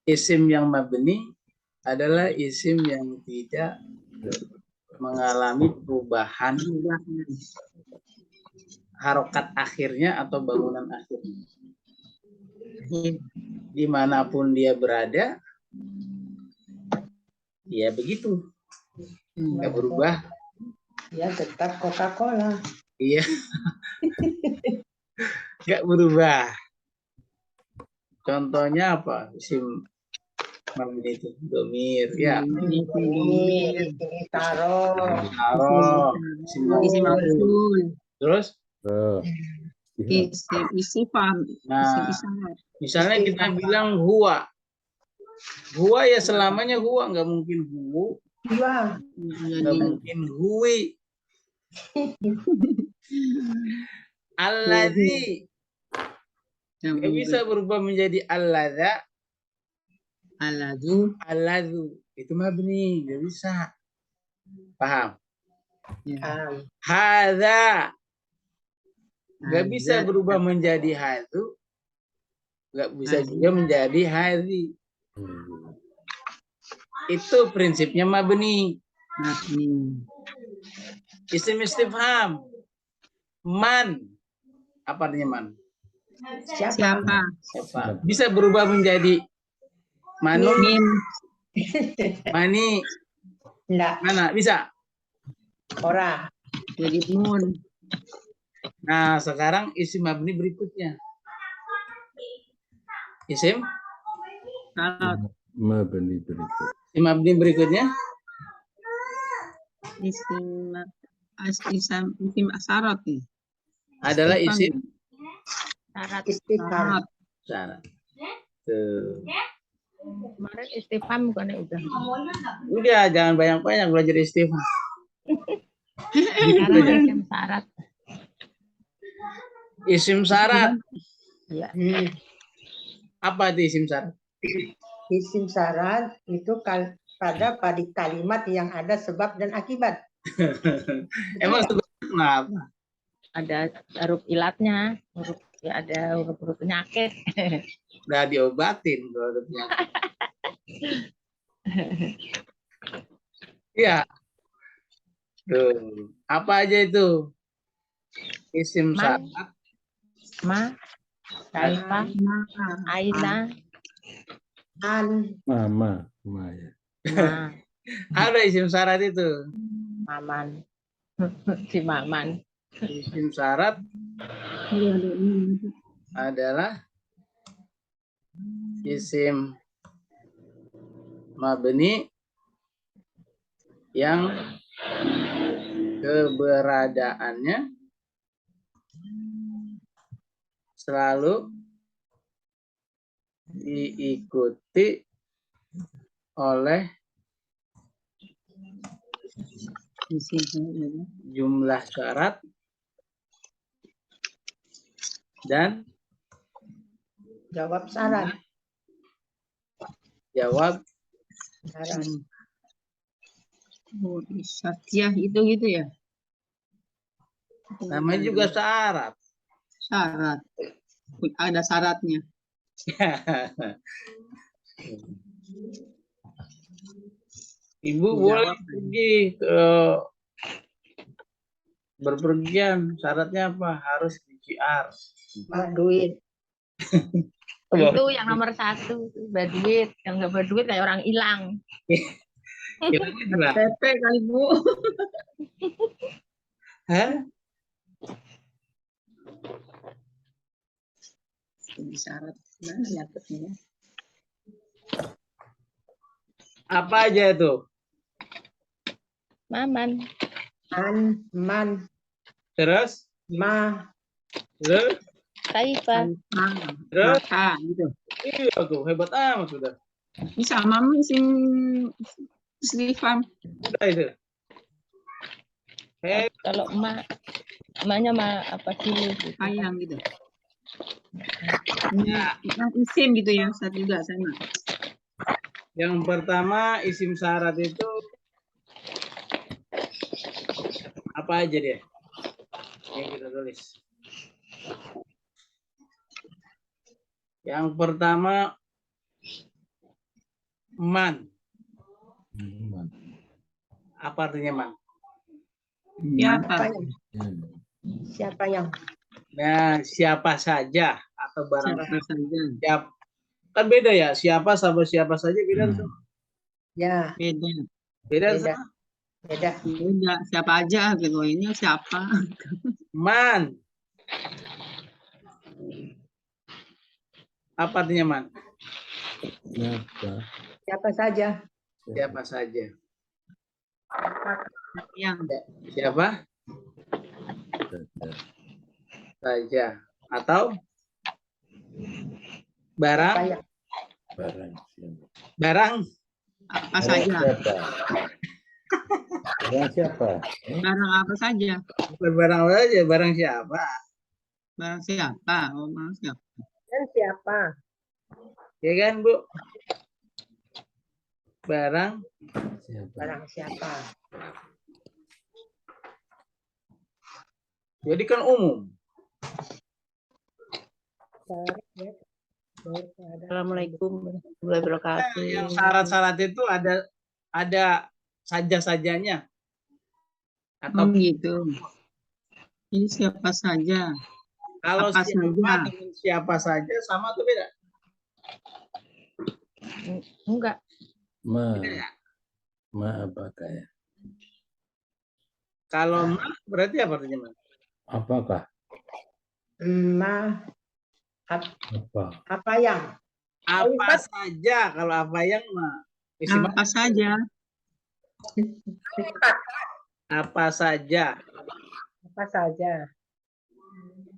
Isim yang mabni adalah isim yang tidak mengalami perubahan harokat akhirnya atau bangunan akhirnya. Dimanapun dia berada, ya begitu. Nggak berubah. Ya tetap Coca-Cola. Iya. Nggak berubah. Contohnya apa? Isim mabni itu domir, ya. Taruh. Isim mausul. Terus? Istifham. Nah, misalnya kita bilang huwa. Huwa ya selamanya huwa, nggak mungkin hu. Nggak mungkin huwi. Alladzi. Nggak bisa berubah menjadi alladza. Alladzu. Itu mabni, nggak bisa. Paham? Hadza. Nggak bisa berubah menjadi hadu. Nggak bisa juga menjadi hadi. Itu prinsipnya mabni. Isim istifham. Man. Apa artinya man? Siapa? Bisa berubah menjadi manu. Mani. Enggak. Mana? Bisa? Ora. Jadi mun. Nah, sekarang isim mabni berikutnya. Isim mabni berikut. Isim mabni berikutnya Isim asyarat nih. adalah isim Istifham. syarat. Tuh. Kemarin istifham bukannya udah. Udah, jangan banyak-banyak belajar istifham. Sekarang isim syarat. Isim syarat. Ya. Apa itu isim syarat? Isim syarat itu pada kalimat yang ada sebab dan akibat. Emang sebabnya kenapa? Ada huruf ilatnya, ada huruf penyakit. Udah diobatin kalau ada penyakit. Iya. Tuh. Apa aja itu? Isim syarat. Kaifa, aina, Mama ya. Ada isim syarat itu. maman. Si maman. Isim syarat adalah isim mabni yang keberadaannya selalu diikuti oleh jumlah syarat dan Jawab syarat. jawab Syarat. Syatiah itu gitu ya. namanya juga syarat. Syarat. Ada syaratnya. Ibu boleh pergi ke berpergian, syaratnya apa? Harus PCR. Duit. Itu yang nomor 1, berduit. Yang nggak berduit kayak orang hilang. PP kali Bu. Hah? Syarat mana nyatanya? Apa aja itu? Maman. Man. Terus? Terus? Kaifa. Terus? Gitu. Iya tuh, hebat amat sudah. Bisa mama isim istifham. Udah itu. Kalau emaknya apa dulu? Ayam gitu. Yang isim gitu ya, saat juga sama. Yang pertama isim syarat itu apa aja dia? Yang kita tulis. Yang pertama Man. Man. Apa artinya man? Siapa? Siapa yang? Nah, siapa saja atau barang Siapa saja? siapa. Kan beda ya, siapa sama siapa saja beda. Ya, Beda. Beda. beda. Beda. Beda. Siapa aja gitu. Ini siapa? Man. Apa artinya man? Siapa? Siapa saja? Siapa saja. Yang Siapa saja. Atau barang. Siapa yang? Barang siapa? Barang. apa saja? Siapa? Barang siapa? Barang apa saja? Bukan barang saja, barang siapa. Barang siapa? Oh, barang siapa? Dan siapa? Ya kan, Bu? Barang. Siapa? Barang siapa? Jadi kan umum. Assalamualaikum warahmatullahi wabarakatuh. Yang syarat-syarat itu ada saja-sajanya. Atau gitu. Ini siapa saja? kalau apa siapa saja? dengan siapa saja sama atau beda? Enggak. Beda ya? Ma apakah ya? Kalau ma berarti apa artinya ma? Apakah? Ma, apa yang? Apa saja kalau apa yang ma? Isi Apa saja? apa saja? Apa saja?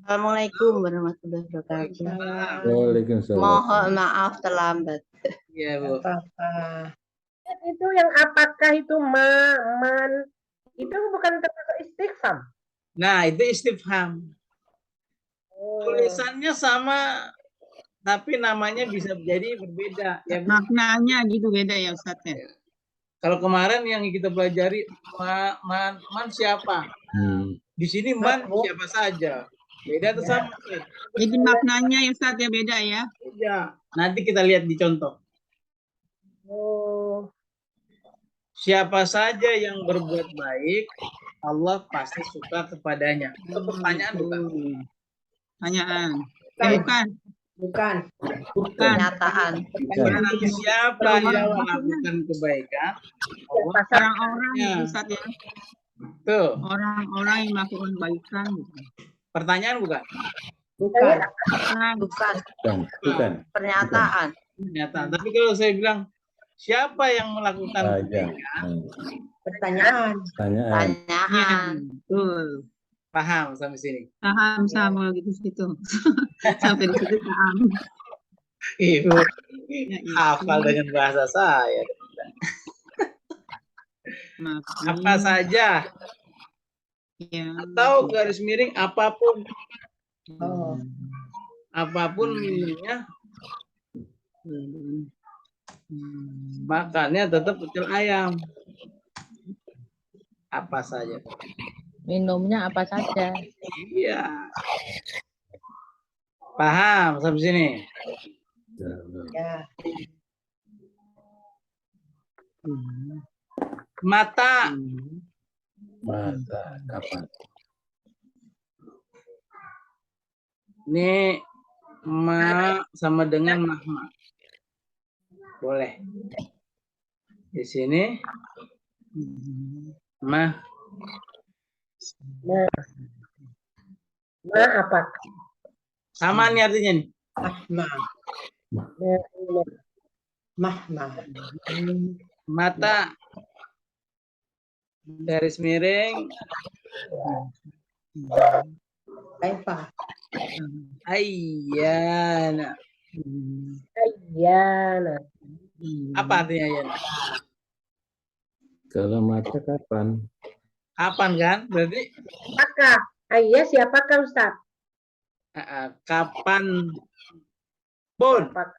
Assalamualaikum warahmatullahi wabarakatuh. Waalaikumsalam. Mohon maaf terlambat. Iya, Bu. Apa? Itu yang apakah itu man itu bukan termasuk istifham. Nah, itu istifham. Tulisannya sama tapi namanya bisa jadi berbeda. Ya, Bu. Maknanya gitu beda ya Ustaz ya? Kalau kemarin yang kita pelajari man siapa? Di sini man siapa saja. Beda atau sama? Jadi maknanya ya Ustaz ya beda ya? Ya, nanti kita lihat di contoh. Oh, Siapa saja yang berbuat baik, Allah pasti suka kepadanya. Itu pertanyaan bukan? Pertanyaan. Bukan. Bukan. Bukan. Kenyataan. Barang siapa yang melakukan kebaikan, Allah Orang-orang Ya. itu Ustaz ya. tuh. Orang-orang yang melakukan kebaikan. Gitu. Pertanyaan bukan? Bukan. Bukan. Bukan. Bukan. Pernyataan. Kenyataan. Tapi kalau saya bilang siapa yang melakukan Saja. kebaikan, Pertanyaan. Pertanyaan. Ya, Pertanyaan. betul. paham sampai sini. Paham sama gitu situ. Sampai di situ paham. Ibu Ya, itu. hafal dengan bahasa saya. Maaf. Apa saja Ya. atau garis miring apapun. Oh. Apapun minumnya, makannya tetap pecel ayam. Apa saja. Minumnya apa saja. Iya. Paham sampai sini? Ya. Mata. Mata. Kapan? Ini ma sama dengan mahma. Boleh. Di sini mah ma apa? sama nih artinya nih. Mahma. Mata garis miring Kaifa. ayyana. Iya, nah. Apa artinya ayyana? Kalau mata kapan? Kapan kan? Berarti Apakah? Iya, siapakah Ustaz? kapan pun. Apakah?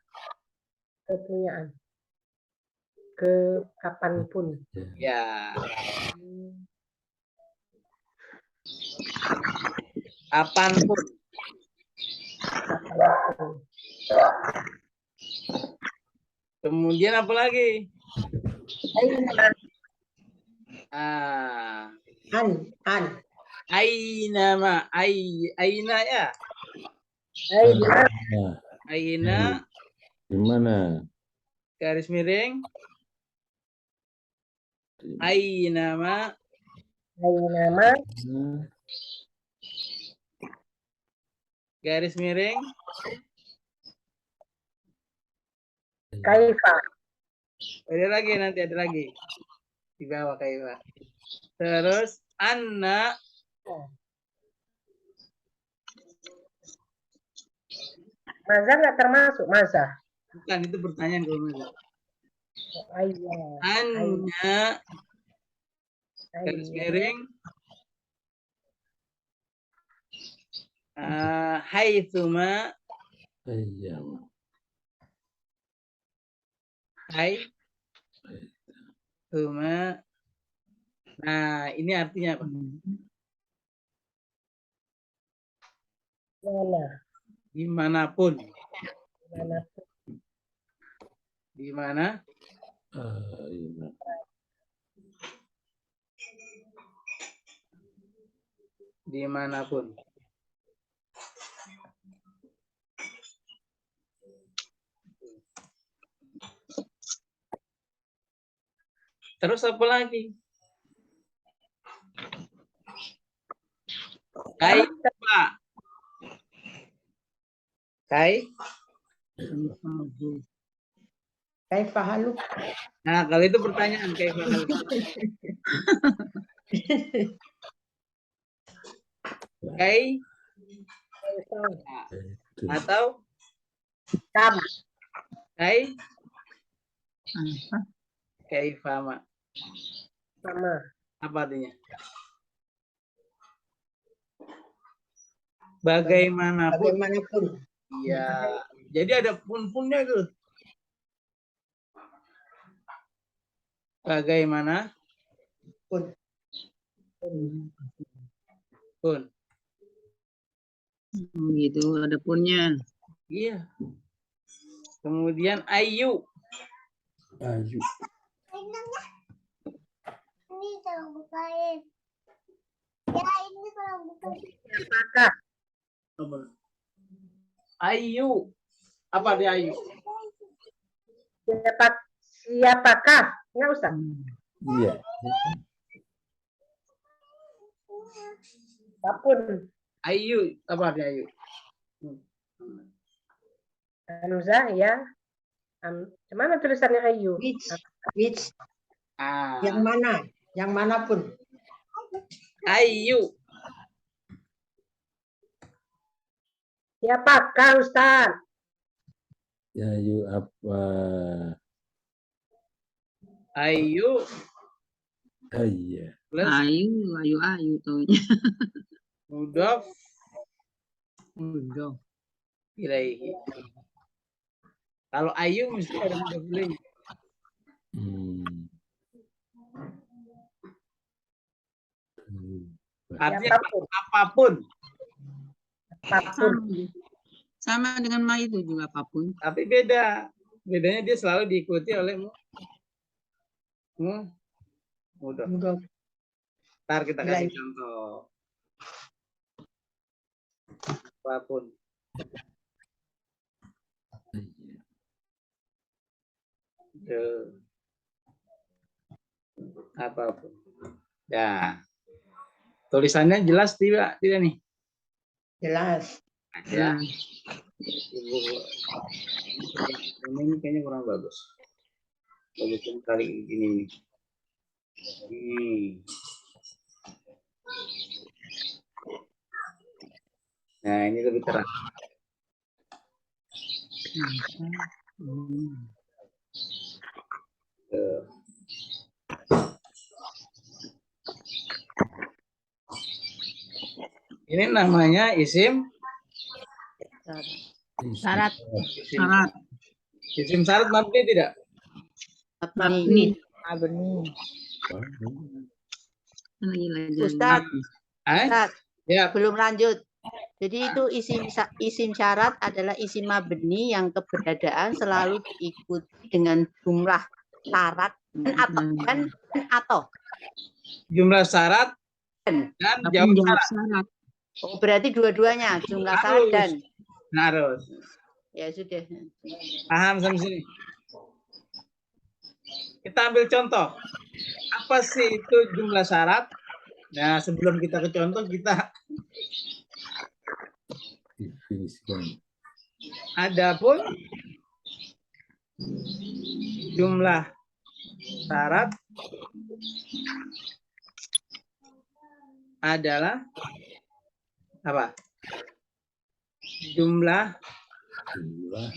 Kepunyaan. Ke kapanpun. Ya. Kapanpun. Kapanpun. Kemudian apa lagi? Aina. An. Aina ma. Aina ya. Aina. Nah, Aina di mana? garis miring. Aina ma. Aina ma. Nah, Garis miring. Kaifa. Ada lagi nanti ada lagi di bawah kaifa. Terus anna Maza nggak termasuk masa. bukan itu pertanyaan kalau mana. Ayya. Anna garis miring. Haitsuma iya. Haitsuma. Nah, ini artinya apa? Mana? Dimanapun. Mana? Di mana? Iya. Dimanapun. Terus apa lagi? Kaifa. Kaifa haluk. Nah, kalau itu pertanyaan kaifa haluk. Atau Sama. kaifama. Sama. Apa artinya? Bagaimanapun. Iya. Jadi ada pun-punnya itu. Bagaimana? Pun. Gitu, ada punnya. Iya. Kemudian ayu. Ayu. Ini kalau bukain. Ya ini kalau bukain. Apakah? Ayu. Apa dia ayu? Siapakah? Nggak usah. Iya. Apapun. Ayu. Apa dia ayu? Hamzah ya. Mana tulisannya Ayu? Which. Yang mana? Yang manapun. Ayu. Siapakah Ustaz? Ayu apa? Ayu. Iya. Plus Ayu taunya. mudhof Udah. ilaihi. Kalau ayu mesti ada mudhof ilaihi. Artinya apapun. Sama dengan ma itu juga apapun. Tapi beda. Bedanya dia selalu diikuti oleh mudhof. Ntar kita kasih contoh. Apapun. Apapun. Ya. Tulisannya jelas tidak nih? Jelas. Ya. Ini kayaknya kurang bagus. Bagusin kali ini. Nah, ini lebih terang. Ini namanya isim Syarat. Isim syarat mabni tidak? Mabni. Ustaz, Ya. belum lanjut. Jadi itu isim syarat adalah isim mabni yang keberadaan selalu diikuti dengan jumlah syarat dan atau. Jumlah syarat dan jawab syarat. syarat. Oh, berarti dua-duanya jumlah syarat dan Harus. ya sudah. Paham sampai sini? Kita ambil contoh. Apa sih itu jumlah syarat? Nah, sebelum kita ke contoh, kita Definisikan. adapun jumlah syarat adalah apa? Jumlah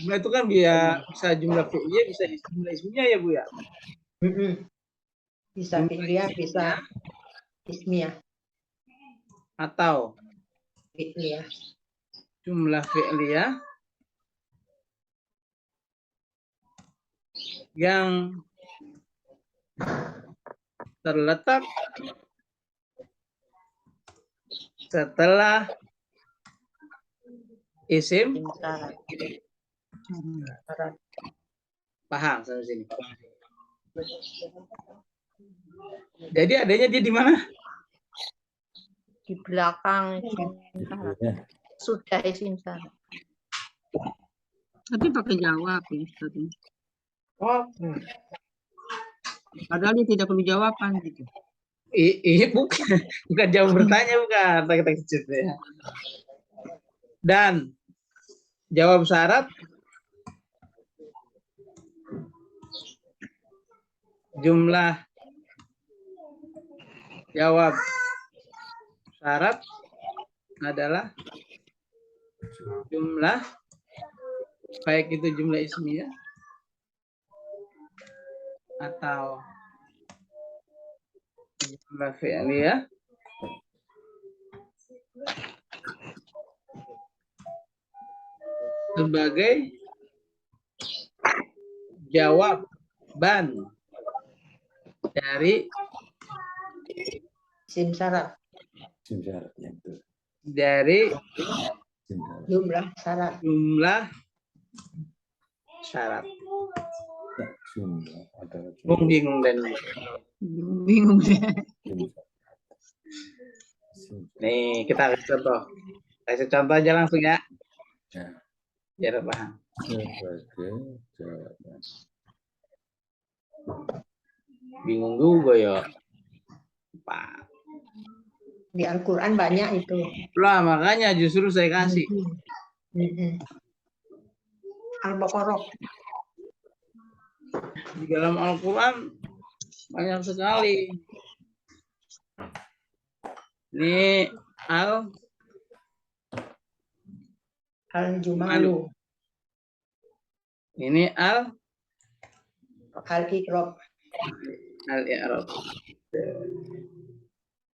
itu kan bisa jumlah fi'liyah, bisa jumlah ismiyah ya Bu ya? Bisa fi'liyah, bisa ismiyah. Atau Fi'liyah. jumlah fi'liyah yang terletak setelah isim Syarat. paham sampai sini. Jadi adanya dia di mana? Di belakang isim syarat. Sudah isim syarat. Tapi pakai jawab ya, Ustaz. Oh, Padahal dia tidak perlu jawaban gitu. iya bukan jawab bertanya, bukan teks ya. Dan jawab syarat jumlah jawab syarat adalah jumlah baik itu jumlah ismiyah atau jumlah fi'liyah sebagai jawaban dari Isim syarat. Isim syarat yang betul. dari Isim syarat. Jumlah syarat. jumlah syarat. Nah, jumlah adalah Bingung dan Bingung deh. jumlah. Isim syarat. nih kita kasih contoh aja langsung ya Ya, biar paham. sebagai jawaban. Bingung juga ya Pak. Di Al-Quran banyak itu. Lah makanya justru saya kasih Al-Baqarah. di dalam Al-Quran banyak sekali. Ini Al-Jumalu. ini Al-Iqrab. Al-I'rab.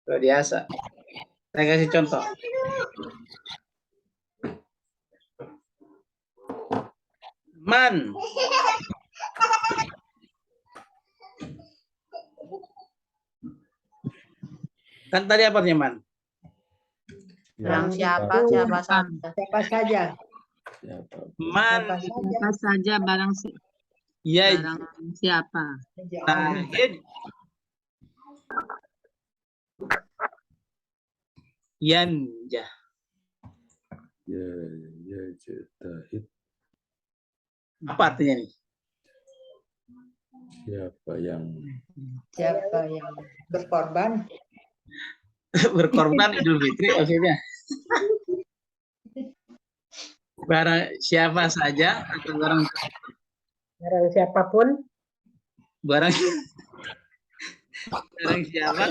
Luar biasa. Saya kasih contoh. Man. Kan tadi apa artinya man? Barang siapa saja. Siapa saja. Siapa? Man. Siapa saja. Siapa saja barang Ya, siapa. Zahid. Yanjah. Ya, jahid. Apa artinya nih? Siapa yang Siapa yang berkorban. Berkorban Idul Fitri maksudnya. Barang siapa saja atau barang siapapun barang siapa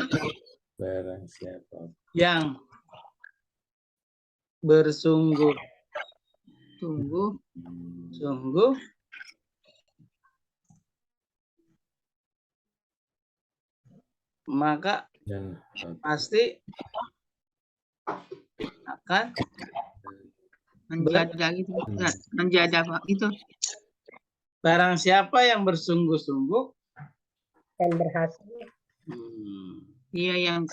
barang siapa yang bersungguh-sungguh maka yang pasti akan Menjaga itu. Menjaga itu. barang siapa yang bersungguh-sungguh dan berhasil. Iya yang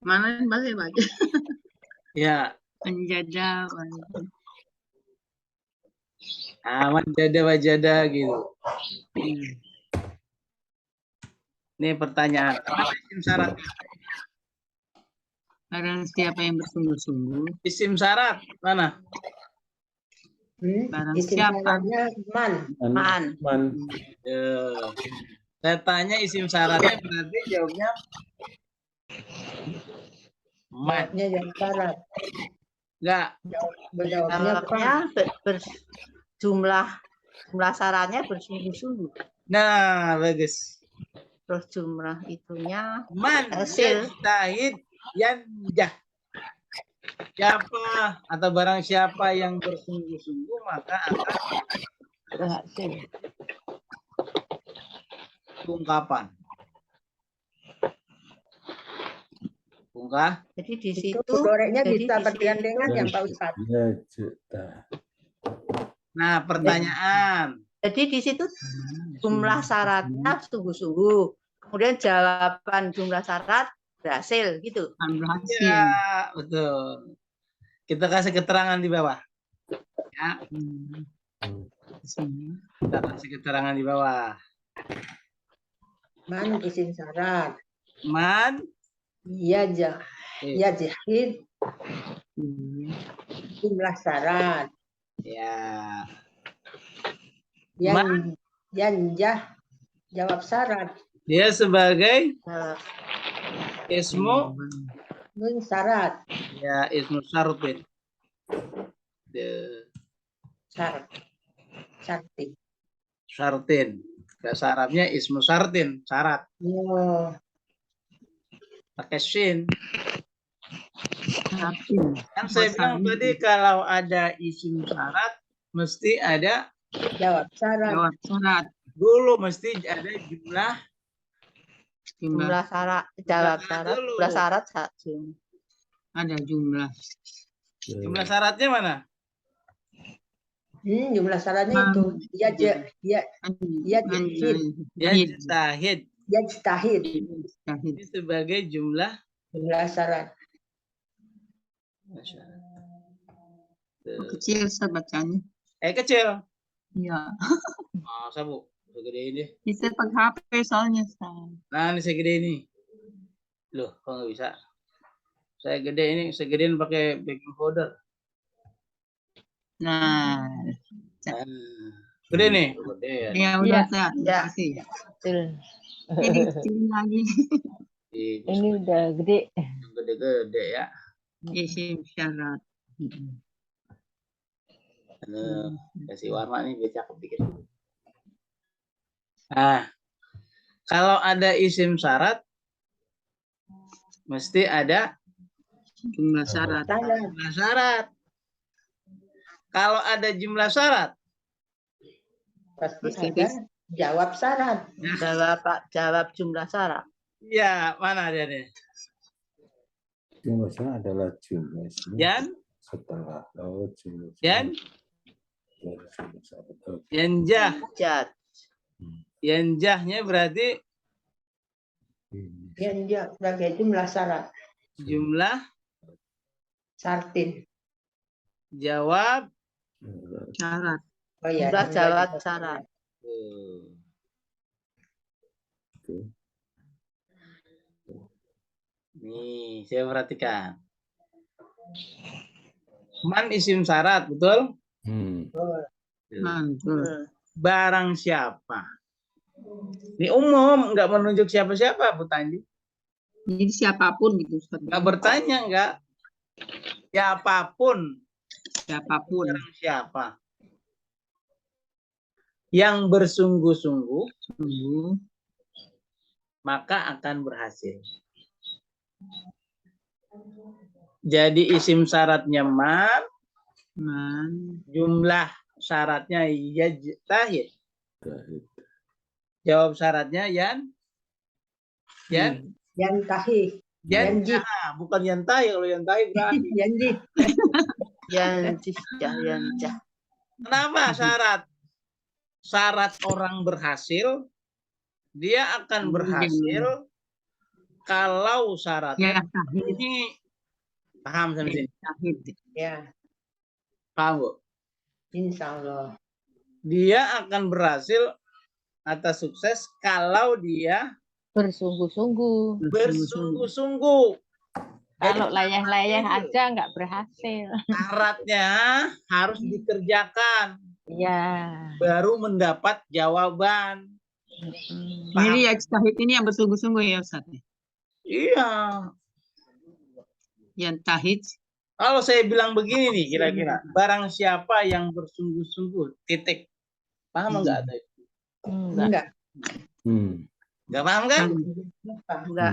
mana baca. ya Menjada. Manjada wajada gitu. Ini pertanyaan. Mana isim syaratnya? Barang siapa yang bersungguh-sungguh. Isim syarat mana? Barang Isim siapa. syaratnya man. Man. Man. Saya tanya isim syaratnya berarti jawabnya man. Jawabnya yang syarat. Enggak. Jawabnya Jumlah syaratnya bersungguh-sungguh. Nah, bagus. Terus jumlah itunya Man hasil. yajtahid yanjah. Siapa atau barang siapa yang bersungguh-sungguh maka akan berhasil. Ungkapan. Ungkah. Jadi di itu situ goreknya jadi bisa di bergandengan situ- yang Pak Ustadz. Yajta. Nah, pertanyaan. Jadi di situ jumlah syaratnya sungguh-sungguh. Kemudian jawaban jumlah syarat berhasil gitu. Akan berhasil. Ya, betul. Kita kasih keterangan di bawah. Ya, kita kasih keterangan di bawah. Man isim syarat. Man Yajhid jumlah syarat. ya. Yanjah jawab syarat. Dia sebagai Jawab. ismu Nun syarat. ya ismu syartin. Syarat. Syarti. Syartin. Bahasa Arabnya ismu syartin, syarat. Oh, Pakai shin. Kan saya bilang tadi kalau ada isim syarat mesti ada jawab syarat. Jawab syarat. dulu mesti ada jumlah Jumlah syarat, jawab Jumlah syarat, dulu. jumlah syarat satu. Ada jumlah. jumlah syaratnya mana? Jumlah syaratnya itu Yajtahid. yajtahid Ini sebagai jumlah jumlah syarat. Kecil sebacanya. Kecil. Iya. Masa Bu? Segede ini. Bisa pakai HP soalnya. Nah, ini segede ini. Loh, kok nggak bisa? Saya gede ini, segedein pakai baking powder. Nah. Gede nih. Gede ya. Ya udah saya. Ya. Kasih. Betul. Ini kecilin lagi. Ini udah gede. Gede-gede ya. Isim syarat. Kasih warna nih biar cakep dikit. Nah, kalau ada isim syarat, mesti ada Jumlah syarat. jumlah syarat. Kalau ada jumlah syarat, Pasti ada jawab syarat. Jawab jumlah syarat. ya mana dia nih? Jumlahnya adalah jumlah. Yan, Setelah jumlah. yan, yanjah. Jat. Yanjahnya berarti Yanjah sebagai jumlah syarat. jumlah Syartin. jawab. Syarat. Oh ya. Jumlah jawab syarat. Nih, saya perhatikan. Man isim syarat, betul? Mantul. Barang siapa? Ini umum, nggak menunjuk siapa-siapa, Bu Tanji. Jadi siapapun gitu. Ustaz. Nggak bertanya, nggak. Siapapun, Siapapun. barang siapa yang bersungguh-sungguh, Sungguh. maka akan berhasil. Jadi isim syaratnya man, jumlah syaratnya yajtahid. Jawab syaratnya yan. Yantahi. Yanjah, bukan yantahi. Kalau yantahi berarti. Yanji. Yanjah. Kenapa syarat? Syarat orang berhasil, dia akan berhasil kalau syaratnya Ya, ini Paham sampai sini? Tahid. Ya, Paham, Bu? insya Allah. Dia akan berhasil atau sukses kalau dia Bersungguh-sungguh. bersungguh-sungguh. Jadi Kalau layah-layah aja nggak berhasil. syaratnya harus dikerjakan, Iya. baru mendapat jawaban. Jadi yajtahid ini yang bersungguh-sungguh ya Ustaz? Iya. Yang tahid. Kalau saya bilang begini nih, kira-kira barang siapa yang bersungguh-sungguh, titik. Paham enggak? Enggak. Enggak paham kan? Enggak.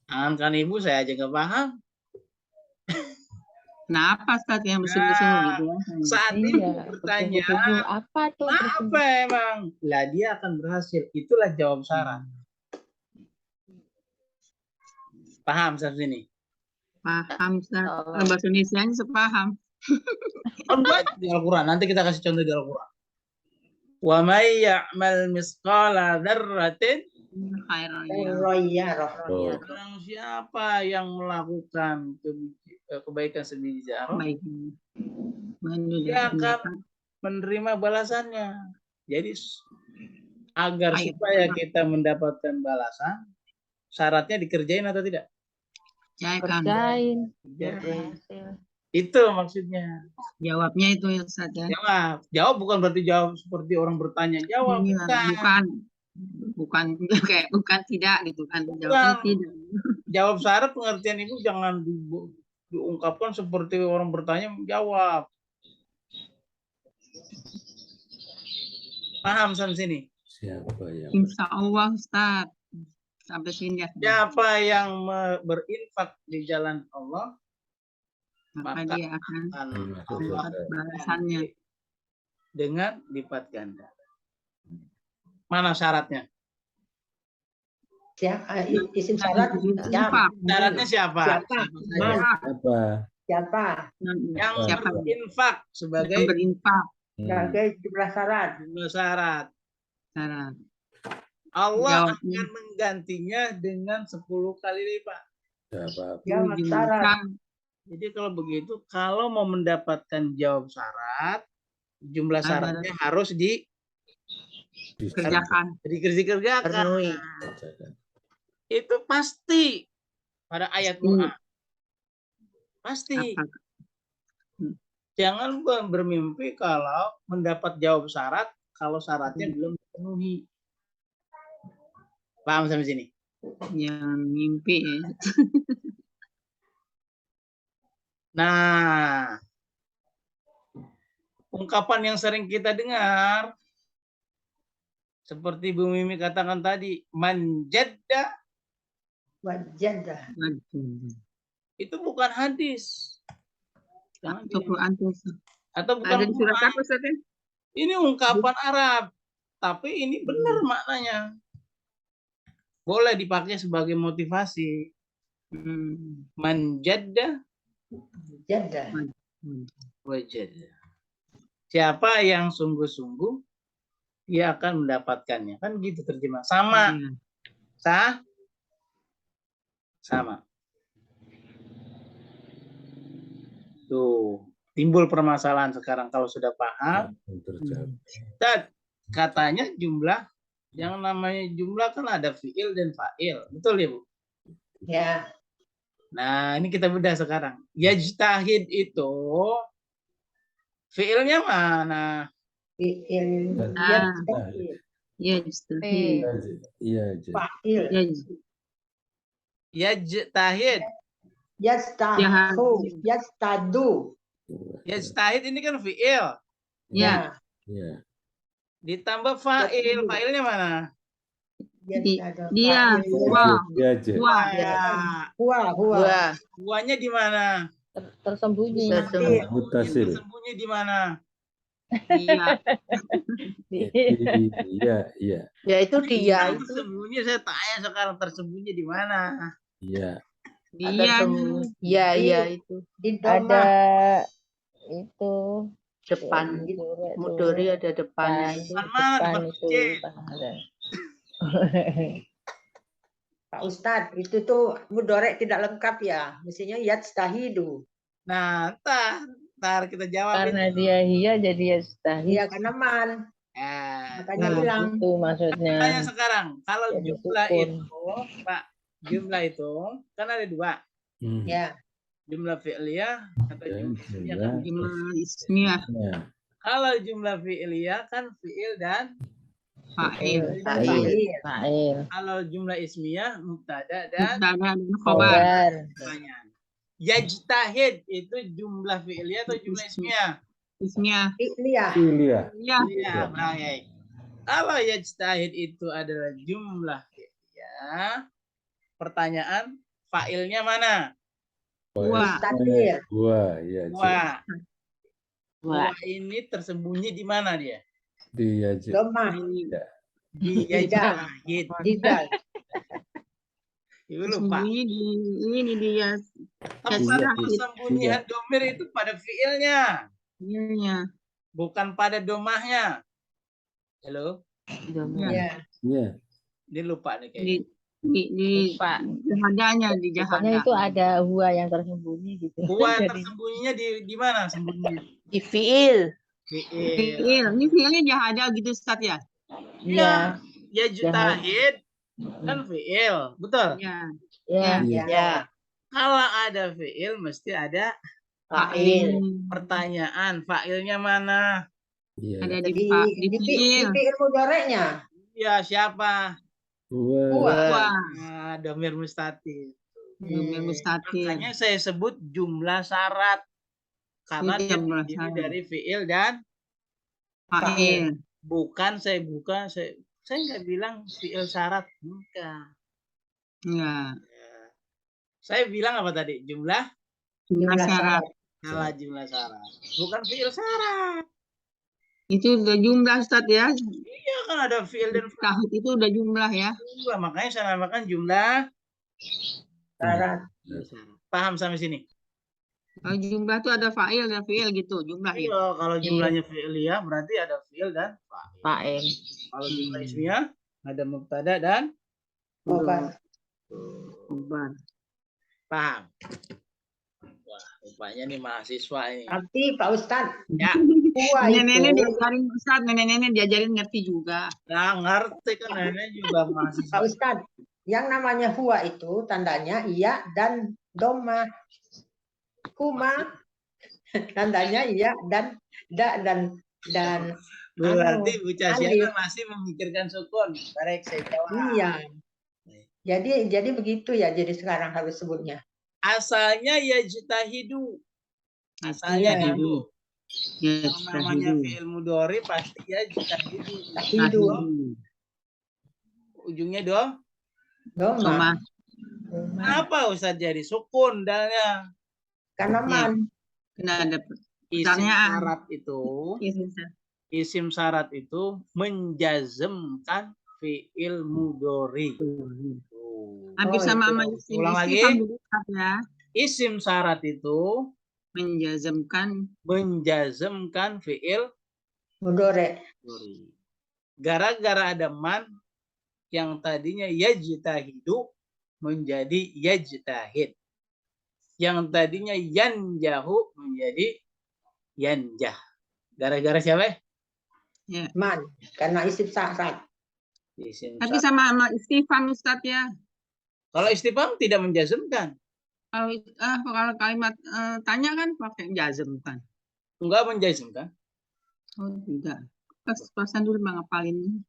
Paham kan Ibu, saya aja enggak paham. Kenapa Ustaz yang bersungguh-sungguh gitu ya? Saat ini Iya. bertanya, Bersungguh-sungguh apa tuh? apa emang? Lah dia akan berhasil. Itulah jawab syarat. Paham sampai sini? Paham Ustaz. Kalau bahasa Indonesianya sepaham. Kan baca di Al-Quran. Nanti kita kasih contoh di Al-Quran. Wa may ya'mal misqala dzarratin Royarah. barang siapa yang melakukan kebaikan sebiji zarah, Baik. dia akan menerima balasannya. Jadi agar supaya kita mendapatkan balasan, syaratnya dikerjain atau tidak? Kerjain. Ya, Berhasil. itu maksudnya. Jawabnya itu ya Ustaz ya. Jawab bukan berarti jawab seperti orang bertanya. Jawab Iya, bukan kayak bukan tidak gitu kan. Jawabnya tidak. Jawab syarat pengertian Ibu jangan diungkapkan seperti orang bertanya menjawab. Paham sampai sini? Siapa yang Insya Allah Ustaz. Sampai sini ya. Siapa yang berinfak di jalan Allah, Maka dia akan masuk balasannya. dengan lipat ganda. Mana syaratnya? Isim syarat siapa? Syaratnya siapa? Siapa? Yang berinfak sebagai berinfak. Sebagai jumlah syarat. jumlah syarat. Syarat. Allah Jawabnya. akan menggantinya dengan 10 kali lipat. Jawab syarat. Jadi kalau begitu, kalau mau mendapatkan jawab syarat, jumlah syaratnya harus Kerjakan. dikerjakan. Penuhi. Itu pasti pada ayat Quran. Pasti. Jangan bermimpi kalau mendapat jawab syarat kalau syaratnya belum dipenuhi. Paham sampai sini? Yang mimpi ya. Nah, ungkapan yang sering kita dengar seperti Bu Mimi katakan tadi, manjadda Wajada. itu bukan hadis. Atau Quran tuh. Atau bukan Ada di surat Quran. apa Ustaz? Ini ungkapan Arab, tapi ini benar maknanya. Boleh dipakai sebagai motivasi. Manjadda Jada. wajada. Siapa yang sungguh-sungguh, dia akan mendapatkannya. Kan gitu terjemah. Sama. Sama. Tuh, timbul permasalahan sekarang kalau sudah paham. Dan katanya jumlah, yang namanya jumlah kan ada fiil dan fa'il. Betul ya, Bu? Ya. Nah, ini kita bedah sekarang. Yajtahid itu fiilnya mana? Fiil. Yajtahid. Yajtahid. Yastadu. Yajtahid ini kan fiil. Ya. Ditambah fa'il. Fa'ilnya mana? Dia. Huanya di mana? Tersembunyi. Tersembunyi di mana? Iya. Ya itu dia itu. Tersembunyi, saya tanya sekarang tersembunyi di mana? Iya. Iya itu. Ada itu Depan. Mudori ada depannya. Depan itu. Pak Ustadz, itu tuh mudorek tidak lengkap ya. Mestinya yajtahidu. Nah, ntar kita jawab Karena itu. dia hiya jadi yajtahid. Iya, karena man. Makanya Nah, hilang. Itu maksudnya. Tanya sekarang, kalau Jadi jumlah sukun. itu, Pak, jumlah itu kan ada dua, Ya. jumlah fi'liyah atau Dan jumlah ismiyah jumlah kan? jumlah ismiyah ismiyah. Kalau jumlah fi'liyah kan fi'il dan fa'il, Fa'il. Fa'il. kalau jumlah ismiyah mubtada dan mubtada dan khobar. Khobar. pertanyaan. Yajtahid itu jumlah fi'liyah atau jumlah ismiyah? Ismiyah. Fi'liyah. Ilya. Ya, Iya, baik. Kalau yajtahid itu adalah jumlah fi'liyah, pertanyaan fa'ilnya mana? Wa. Mustaqil. Gua, ya. Wah, Wah. wah ini tersembunyi di mana dia? Dia Domah. Di yajtahid. Didal. Ibu lupa. Sembunyi di ini dia Tempat Iya. persembunyian domir itu pada fi'ilnya, fiilnya. bukan pada domahnya. Halo? Ya. Ya. Dia lupa nih Di kayaknya. di Lupa. jahadanya di Pokoknya jahada. itu ada huwa yang tersembunyi gitu. Gua Jadi tersembunyinya di mana sembunyinya? Di fiil. Fi'il. Fiil, ini fiilnya jahada gitu Ustaz ya? iya. Ya yajtahid kan fi'il, betul? Ya. Ya. Iya. Ya. Kalau ada fi'il mesti ada Fa'il. pertanyaan. Fa'ilnya mana? Iya. Ada Di, di di fiil. fi'il mudhari'nya. Ya siapa? Gua. Wah, Nah, domir mustatir. domir mustatir. Makanya saya sebut jumlah syarat. Karena Itu dia jumlah terdiri syarat. dari fi'il dan Fa'il. bukan saya nggak bilang fi'il syarat. Bukan. Ya. Saya bilang apa tadi? Jumlah Jumlah syarat. salah jumlah syarat. Bukan fi'il syarat. Itu udah jumlah Ustaz ya. Iya kan ada fi'il dan Tahid itu udah jumlah ya. jumlah. Makanya saya namakan jumlah Syarat. syarat. Paham sampai sini? Kalau jumlah itu ada fa'il dan fi'il gitu, jumlah ya. Iya, kalau jumlahnya fi'liyah berarti ada fi'il dan fa'il. Fa'il. Kalau jumlah ismiyah ada mubtada dan Khobar. Khobar. paham. Wah, rupanya nih mahasiswa ini. Tapi Pak Ustadz, Ya, huwa Nenek-nenek itu, diajarin Ustaz, nenek-nenek diajarin ngerti juga. nggak ngerti kan nenek juga Pak mahasiswa. Ustadz, yang namanya huwa itu tandanya iya dan doma. Huma tandanya iya dan da dan Berarti Bu Casyana alif. masih memikirkan sukun. Baik, saya jawab. iya. Jadi begitu ya. Jadi sekarang harus sebutnya. Asalnya yajtahidu. Asalnya Iya. itu. Ya, Yang namanya fi'il mudhari pasti yajtahidu. Hidu, Ujungnya dong. doma, Sama. Kenapa Ustaz jadi sukun dalnya? karena man. Kena ada Isim Pertanyaan. syarat itu, Ustaz. isim syarat itu menjazmkan fi'il mudhari. Hampir Oh, sama itu. sama isim Ulang lagi. istifham dulu, Ustaz, ya. Isim syarat itu menjazmkan fi'il Mudore. mudhari. Gara-gara ada man yang tadinya yajtahidu menjadi yajtahid. Yang tadinya yanjahu menjadi yanjah. Gara-gara siapa? Man. Karena isim syarat. Isim Tapi syarat. sama istifham Ustaz ya. Kalau istifham tidak menjazmkan. Kalau kalimat tanya kan pakai jazm kan. Enggak menjazmkan. Oh tidak. Pas-pasan dulu Bang ngapalin.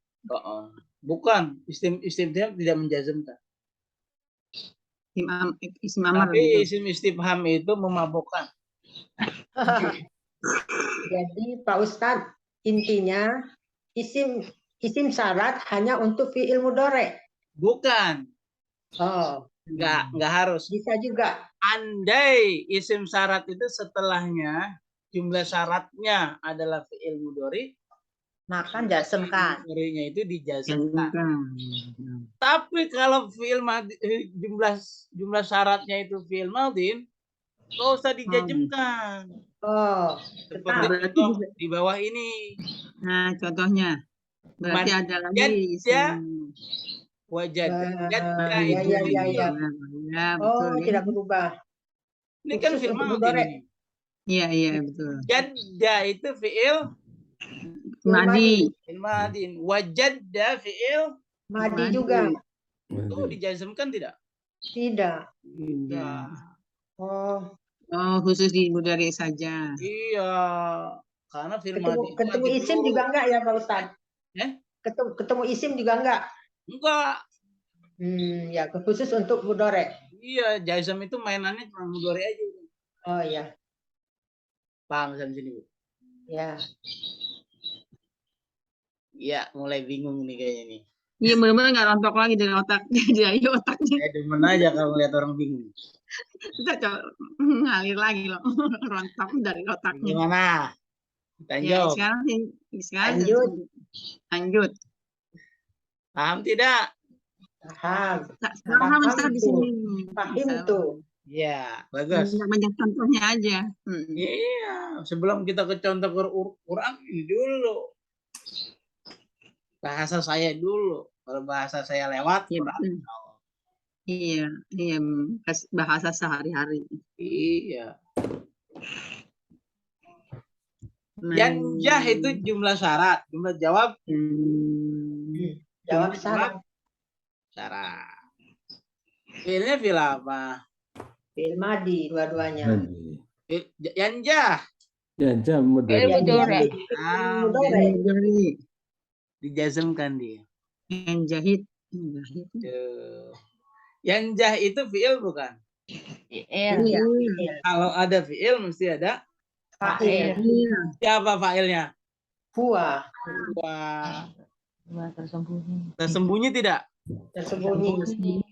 Bukan. Istifham tidak menjazmkan. Isim amar Tapi gitu. isim istifham itu memabukkan. Jadi Pak Ustadz, intinya isim syarat hanya untuk fi'il mudore. Bukan. Oh, Enggak harus. bisa juga. Andai isim syarat itu setelahnya jumlah syaratnya adalah fi'il mudhari, Maka jazmkan. mudhari'nya itu dijazmkan. Bukan. Tapi kalau jumlah syaratnya itu fi'il madin, nggak usah dijazmkan. Oh, Seperti Berarti contoh bisa- di bawah ini. Nah, contohnya berarti ada lagi ya. isim. Wajad. ya. Ya, Oh, betul ya. tidak berubah. Ini kan Khusus fi'il untuk madhi mudhari. ini. Iya, iya, betul. Jadda itu fi'il Madi. fi'il madhi. Wajadda fi'il Madi juga. itu dijazmkan tidak? Tidak. Tidak. Oh, Oh, khusus di mudhari saja. Iya. Karena fi'il ketemu madhi itu ketemu wajib isim dulu. juga enggak ya Pak Ustadz? Ketemu isim juga enggak? Enggak. Ya khusus untuk mudhari. Iya, jazm itu mainannya cuma mudhari aja. Oh ya, Paham sampai sini, Bu? ya. Iya, mulai bingung nih kayaknya nih. Iya, benar-benar nggak rontok lagi dari otaknya, dari otaknya. Saya demen aja kalau lihat orang bingung. Kita coba ngalir lagi loh, rontok dari otaknya. Gimana? Kita Ya, jawab. sekarang Lanjut. lanjut. Paham tidak? Paham. Paham Ustaz di sini. Paham tuh. Iya, bagus. Banyak contohnya aja. Iya, sebelum kita ke contoh Quran ini dulu. Bahasa saya dulu. Kalau bahasa saya lewat, Iya, Quran. iya, iya, bahasa sehari-hari. Iya. Yanjah itu jumlah syarat, jumlah jawab. Jawab Jumlah syarat. Syarat. Fi'ilnya fi'il apa? Fi'il madi dua-duanya. Yanjah. Yanjah Fi'il mudhari. mudhari. Mudhari. Dijazmkan dia. Yang jahit. Yanjah itu fi'il bukan? Fi'il. Iya. Kalau ada fi'il mesti ada Fa'il. siapa fa'ilnya? Huwa. Wah, Dua tersembunyi. tersembunyi tidak? Tersembunyi. Sembunyinya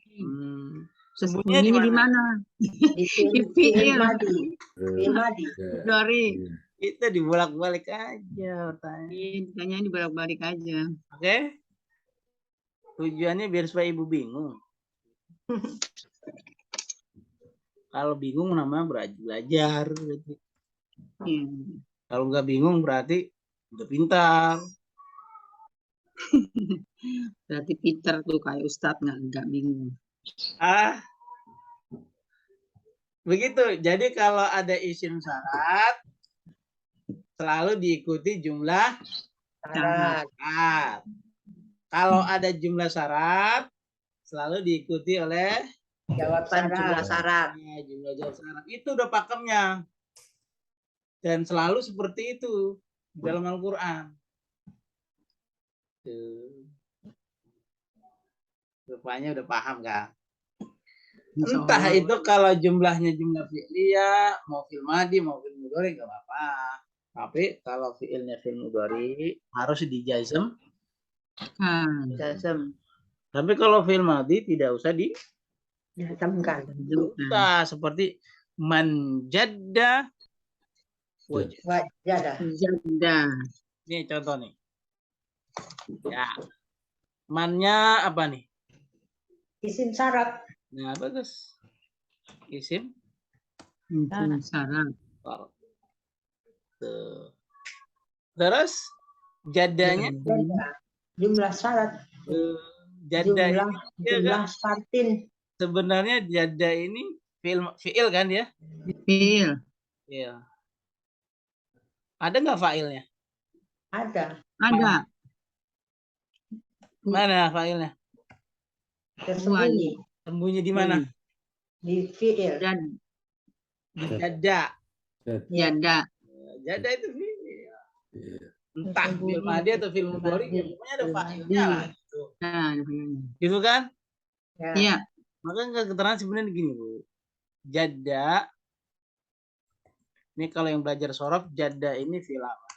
Sembunyinya di mana? Di Di fi'il fi'il. madi. Fi'il madi. Dari. Itu dibolak-balik aja pertanyaan. Ditanya dibolak-balik aja. Oke? Tujuannya biar supaya ibu bingung. Kalau bingung namanya belajar. Iya. Kalau nggak bingung berarti udah pintar. Berarti pinter tuh kayak Ustadz nggak bingung. Begitu. Jadi kalau ada isim syarat selalu diikuti jumlah Syarat. syarat. Kalau ada jumlah syarat selalu diikuti oleh Jawab Jumlah syarat. syarat. jumlah jawab syarat. Itu udah pakemnya. Dan selalu seperti itu dalam Al-Quran. Rupanya udah paham kan? Entah itu kalau jumlahnya jumlah fi'liyah, mau fi'il madi, mau fi'il mudhari nggak apa-apa. Tapi kalau fi'ilnya fi'il mudhari harus dijazm. Jazm. Tapi kalau fi'il madi tidak usah Dijazmkan. usah seperti manjadda wajah. Wajadah. Janda. Ini contoh nih. Ya. Mannya apa nih? Isim syarat. Nah, bagus. Isim. Syarat. Tuh. Terus jadanya Jumlah syarat. jada Jumlah syartin. sebenarnya jada ini fi'il kan ya? Fi'il. Iya. Ada nggak fa'ilnya? Ada. Ada. Mana fa'ilnya? Tersembunyi. Sembunyi di mana? Di fi'il. Dan Di jada. janda. Jada itu fi'il. Iya. Entah fi'il madi atau fi'il mudhari, pokoknya ada fa'ilnya lah. Gitu. Nah, Gitu kan? Ya. iya. Maka keterangan sebenarnya gini, Bu. Jada. Ini kalau yang belajar sorof, jada ini fi'il apa?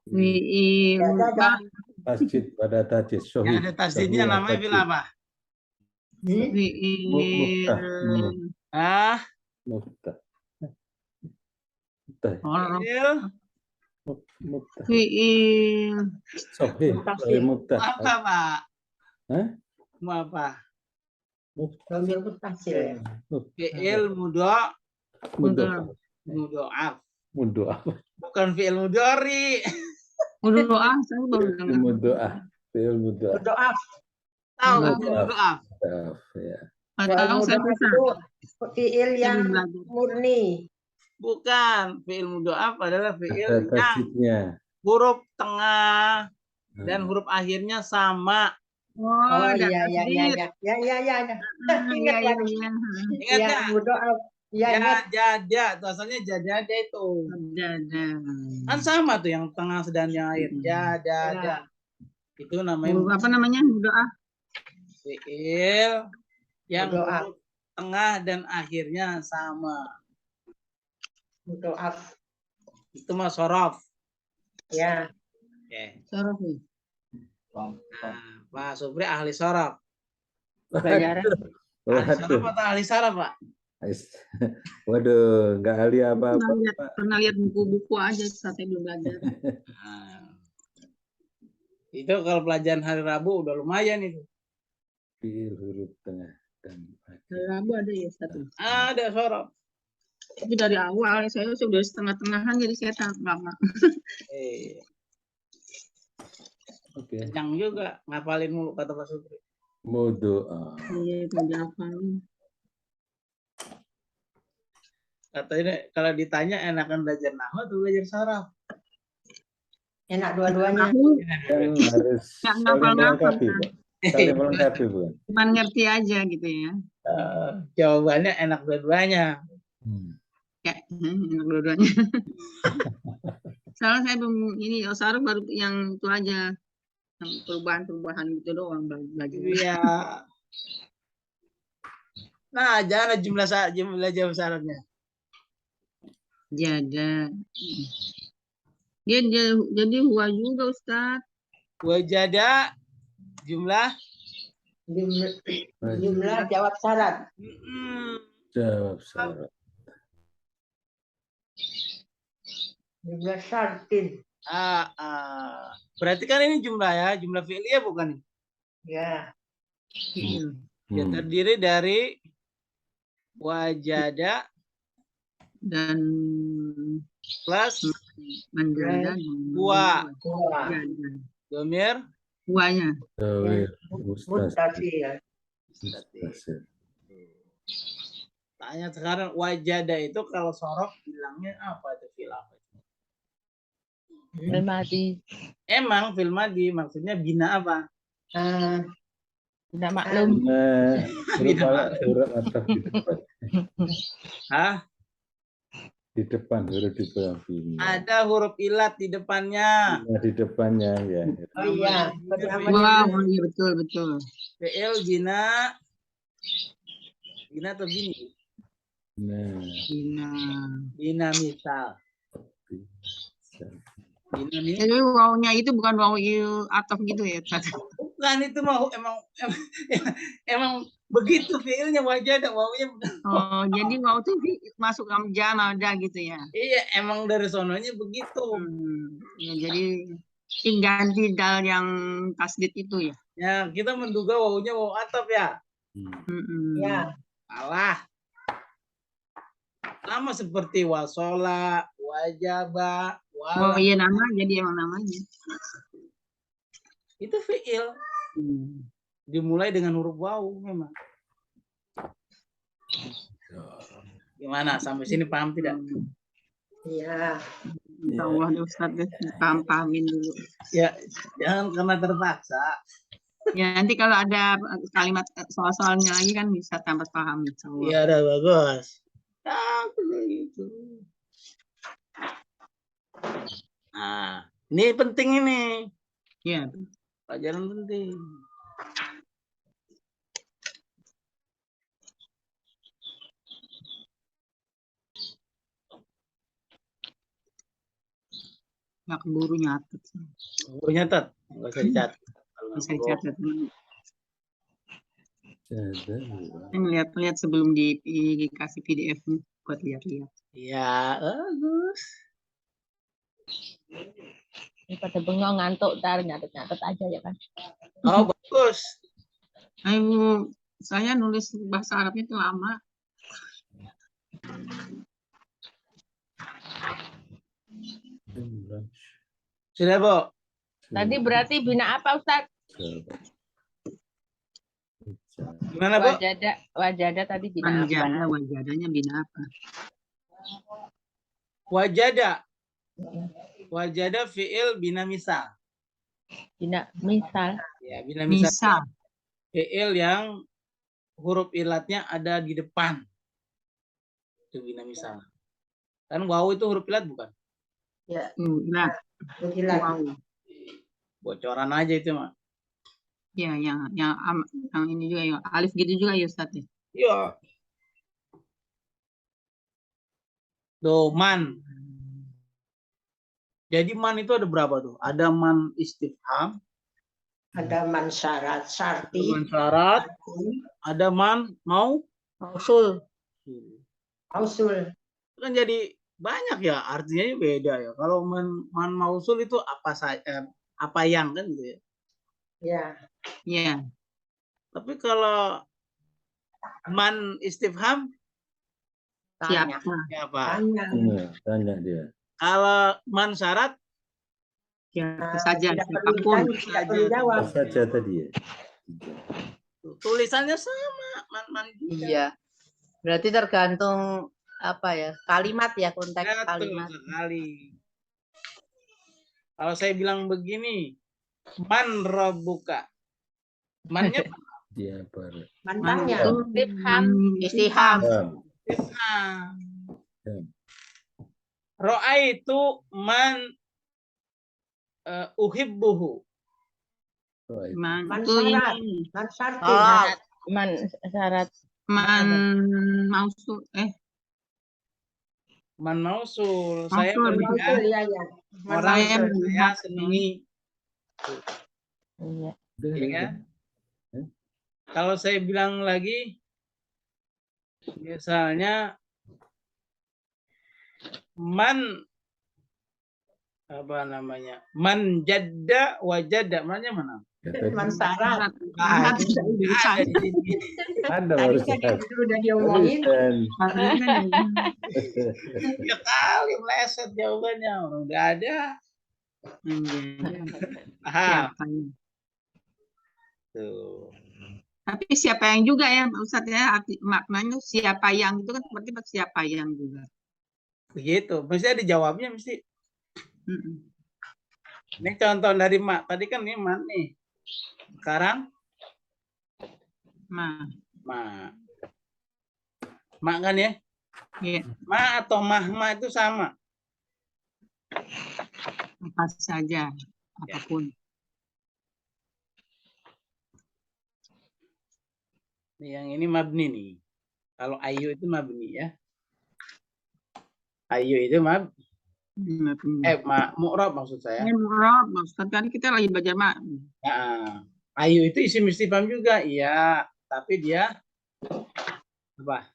Fi'il. Tasjid pada tajid Yang syahid. ada tasdidnya namanya fi'il apa? Fi'il. Ah, Muftah. fi'il Fi'il. Sahih. Muftah. apa, Pak? Hah? Mau apa? Domir mutasil. Fi'il mudho' Mudah. mudho'af. Mudah. Bukan fi'il mudhari. Udah doa, saya baru dengar. Mudah. Fi'il mudah. Berdoa. Tahu kan Mudho'af. fi'il mudho'af? Ya. Nggak tahu saya bisa. fiil yang belajar. murni. Bukan, fiil mudha'af adalah fiil Ada yang tasjidnya. huruf tengah dan huruf akhirnya sama. Oh, Oh ada iya iya iya tasdid. iya iya iya iya. Iya, Ingat iya, lagi. iya. Ingat Yang nggak? mudha'af. Iya Ya, ingat. jada, itu asalnya jadada itu. Ada. Kan sama tuh yang tengah dan yang akhir. Jadada. Itu namanya Apa namanya? Doa. fiil yang Mudha'af. huruf tengah dan akhirnya sama. Mudha'af. Itu mah sorof. Ya. Oke. Sorof nih. Nah, Pak Supri ahli sorof. Pelajaran. Ahli sorof Waduh, atau ahli saraf, Pak? waduh, nggak ahli apa-apa. Pernah lihat buku-buku aja sampai belum belajar. Nah, itu kalau pelajaran hari Rabu udah lumayan itu. Fiil huruf tengah dan akhir. Rabu ada ya satu. Ada sorof. Tapi dari awal saya sudah setengah-tengahan jadi saya tak lama. Oke. Kencang juga ngapalin mulu kata Pak Supri. Mudha'af. Iya, tidak hafal. Katanya kalau ditanya enakan belajar nahwu atau belajar sorof? Enak dua-duanya. Aku Kan harus nggak saling ngafal-ngafal, melengkapi, kan? Pak. Saling melengkapi, bukan? Cuma ngerti aja gitu ya. Jawabannya enak dua-duanya. Kayak enak dua-duanya. Soalnya saya belum ini Saruf baru yang itu aja. Yang perubahan-perubahan gitu doang belajar. Iya. Nah, jangan jumlah jawab syaratnya. Jada. Dia jadi huwa juga Ustaz. Wajada jumlah Jumlah jawab syarat. Jawab syarat. Jumlah syartin. Berarti kan ini jumlah ya, jumlah fi'liyah bukan? Ya. Ya terdiri dari wajada Dan plus menjada huwa. jada. Domir Huwanya. Tawir. Mustafil. Mustasir. tanya sekarang wajada itu kalau sorof bilangnya apa itu fi'il apa? Mati. Emang fil madi maksudnya bina apa? Tidak maklum. Huruf ataf di depan. Hah? Di depan huruf di bawah ini. Ada huruf ilat di depannya. Nah, di depannya ya. Oh iya. Wow, iya betul. Fi'il bina atau bini? Nah, Bina misal. Bina misal. Jadi wawnya itu bukan waw ataf gitu ya. Bukan itu mau emang begitu fiilnya wajada wawnya bukan. Oh, jadi waw itu masuk dalam jamada gitu ya. Iya, emang dari sononya begitu. Ya, jadi ganti dal yang tasdid itu ya. Ya, kita menduga wawunya waw ataf ya. Ya. Salah. Sama seperti wasola, wajaba, Oh iya nama, jadi emang namanya. itu fiil. Dimulai dengan huruf waw memang. Gimana? Sampai sini paham tidak? Iya. Insya Allah deh Ustaz, pahamin dulu. Ya, jangan karena terpaksa. Ya nanti kalau ada kalimat soal-soalnya lagi kan bisa tambah paham. Insya Allah. Iya, udah bagus. Gitu. Nah, ini penting ini. Iya. Pelajaran penting. Nggak keburu nyatet. Guru nyatet, nggak usah dicatat. Bisa dicatat. Jada. Saya ngeliat sebelum dikasih PDF-nya buat lihat-lihat. Iya, bagus. Pada bengong ngantuk, ntar nyatet-nyatet aja ya kan. Oh, bagus. Ibu, saya nulis bahasa Arabnya itu lama. Sudah, Bu? Tadi berarti bina apa Ustaz? Gimana, Bu? Wajada tadi bina Wajada, apa? wajadanya bina apa? Wajada. Wajada fi'il bina misal. Bina misal. Ya, bina misal. Misal. Fi'il yang huruf ilatnya ada di depan. Itu bina misal. Kan wawu itu huruf ilat bukan? Ya, Nah, begitu. wow. Bocoran aja itu, Mak. Ya, yang ini juga ya. Alif gitu juga ya Ustaz ya. Iya. Tuh, man. Jadi man itu ada berapa tuh? Ada man istifham, Ada man syarat, ada syarti, man syarat, ada man Mausul. mausul. kan jadi banyak ya, artinya beda ya. Kalau man mausul itu apa saja, apa yang kan gitu ya. Ya, Ya. Tapi kalau man istifham Tanya. Siapa? siapa? tanya. Tanya dia. Kalau man syarat Siapa saja, Tidak perlu siapapun. ditanya, tidak perlu jawab. Apa saja tadi ya? tulisannya sama man juga. Iya. Berarti tergantung apa ya? Kalimat ya, konteks Betul kalimat. sekali. Kalau saya bilang begini, man rabbuka. Mannya Dia ber. Mantannya. Istifham. Istiham. roa itu man uhibbuhu. Man, Man itu syarat. ini. Man syarti. Oh, Man syarat. Man mausul. Man mausul. Mausul, Saya betul. melihat Mausul, ya, ya. Man orang Saya yang mausul. saya senangi. Iya. Ya kan? Kalau saya bilang lagi, misalnya man apa namanya? Man jadda wajada. Mannya mana? Man syarat. Ah, Ada di ada sana. di sini. Ada Tadi barusan. kan itu udah diomongin. Barusan. Ya kali meleset jawabannya. Orang nggak ada. Aha. Siapa yang? Tuh. Tapi siapa yang juga ya Ustaz ya, maknanya siapa yang itu kan berarti siapa yang juga. Begitu. Mesti ada jawabnya mesti. Mm-mm. Ini contoh dari mak. Tadi kan ini mak nih. Sekarang Nah, mak. Mak kan ya? ya, Ma atau mahma itu sama. apa saja, apapun. Yang ini mabni nih. Kalau ayu itu mabni ya. Ayu itu mu'rab maksud saya. Mu'rab, Ustaz kan kita lagi belajar mak. Nah, ayu itu isim istifham juga, iya. Tapi dia apa?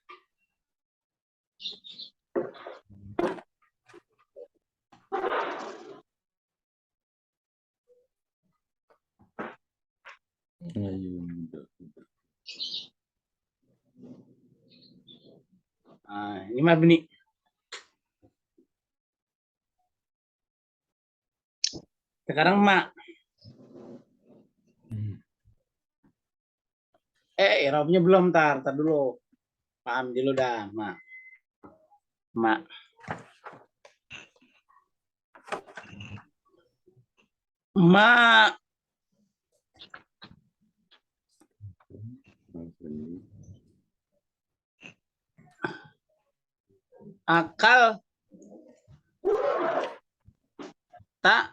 Nah, ini mabni. Sekarang mak. Irobnya belum, tar dulu. Paham dulu dah, mak. Mak. Mak. Akal tak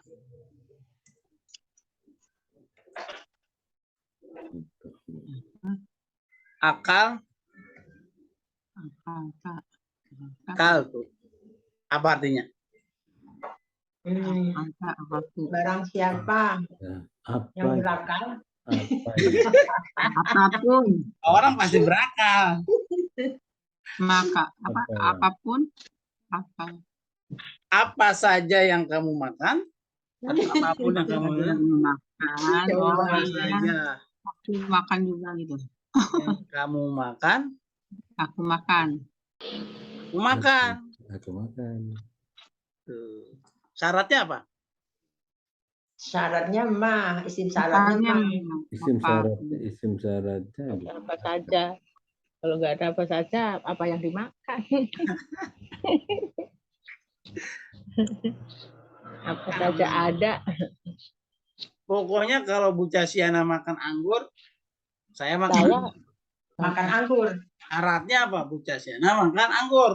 akal tuh apa artinya? Barang siapa yang berakal, apapun, Orang pasti berakal. maka apapun, Apa saja yang kamu makan, atau apapun yang kamu makan, apa saja aku makan juga gitu. yang kamu makan, Aku makan. aku makan. Aku makan. Tuh. Syaratnya apa? Syaratnya ma, isim syaratnya Misalnya ma. Isim syaratnya Apa saja. Kalau nggak ada apa saja, apa yang dimakan? Apa saja ada. Pokoknya kalau Bu Casyana makan anggur, saya makan Saya anggur. Makan anggur. Syaratnya apa Bu Casyana makan anggur?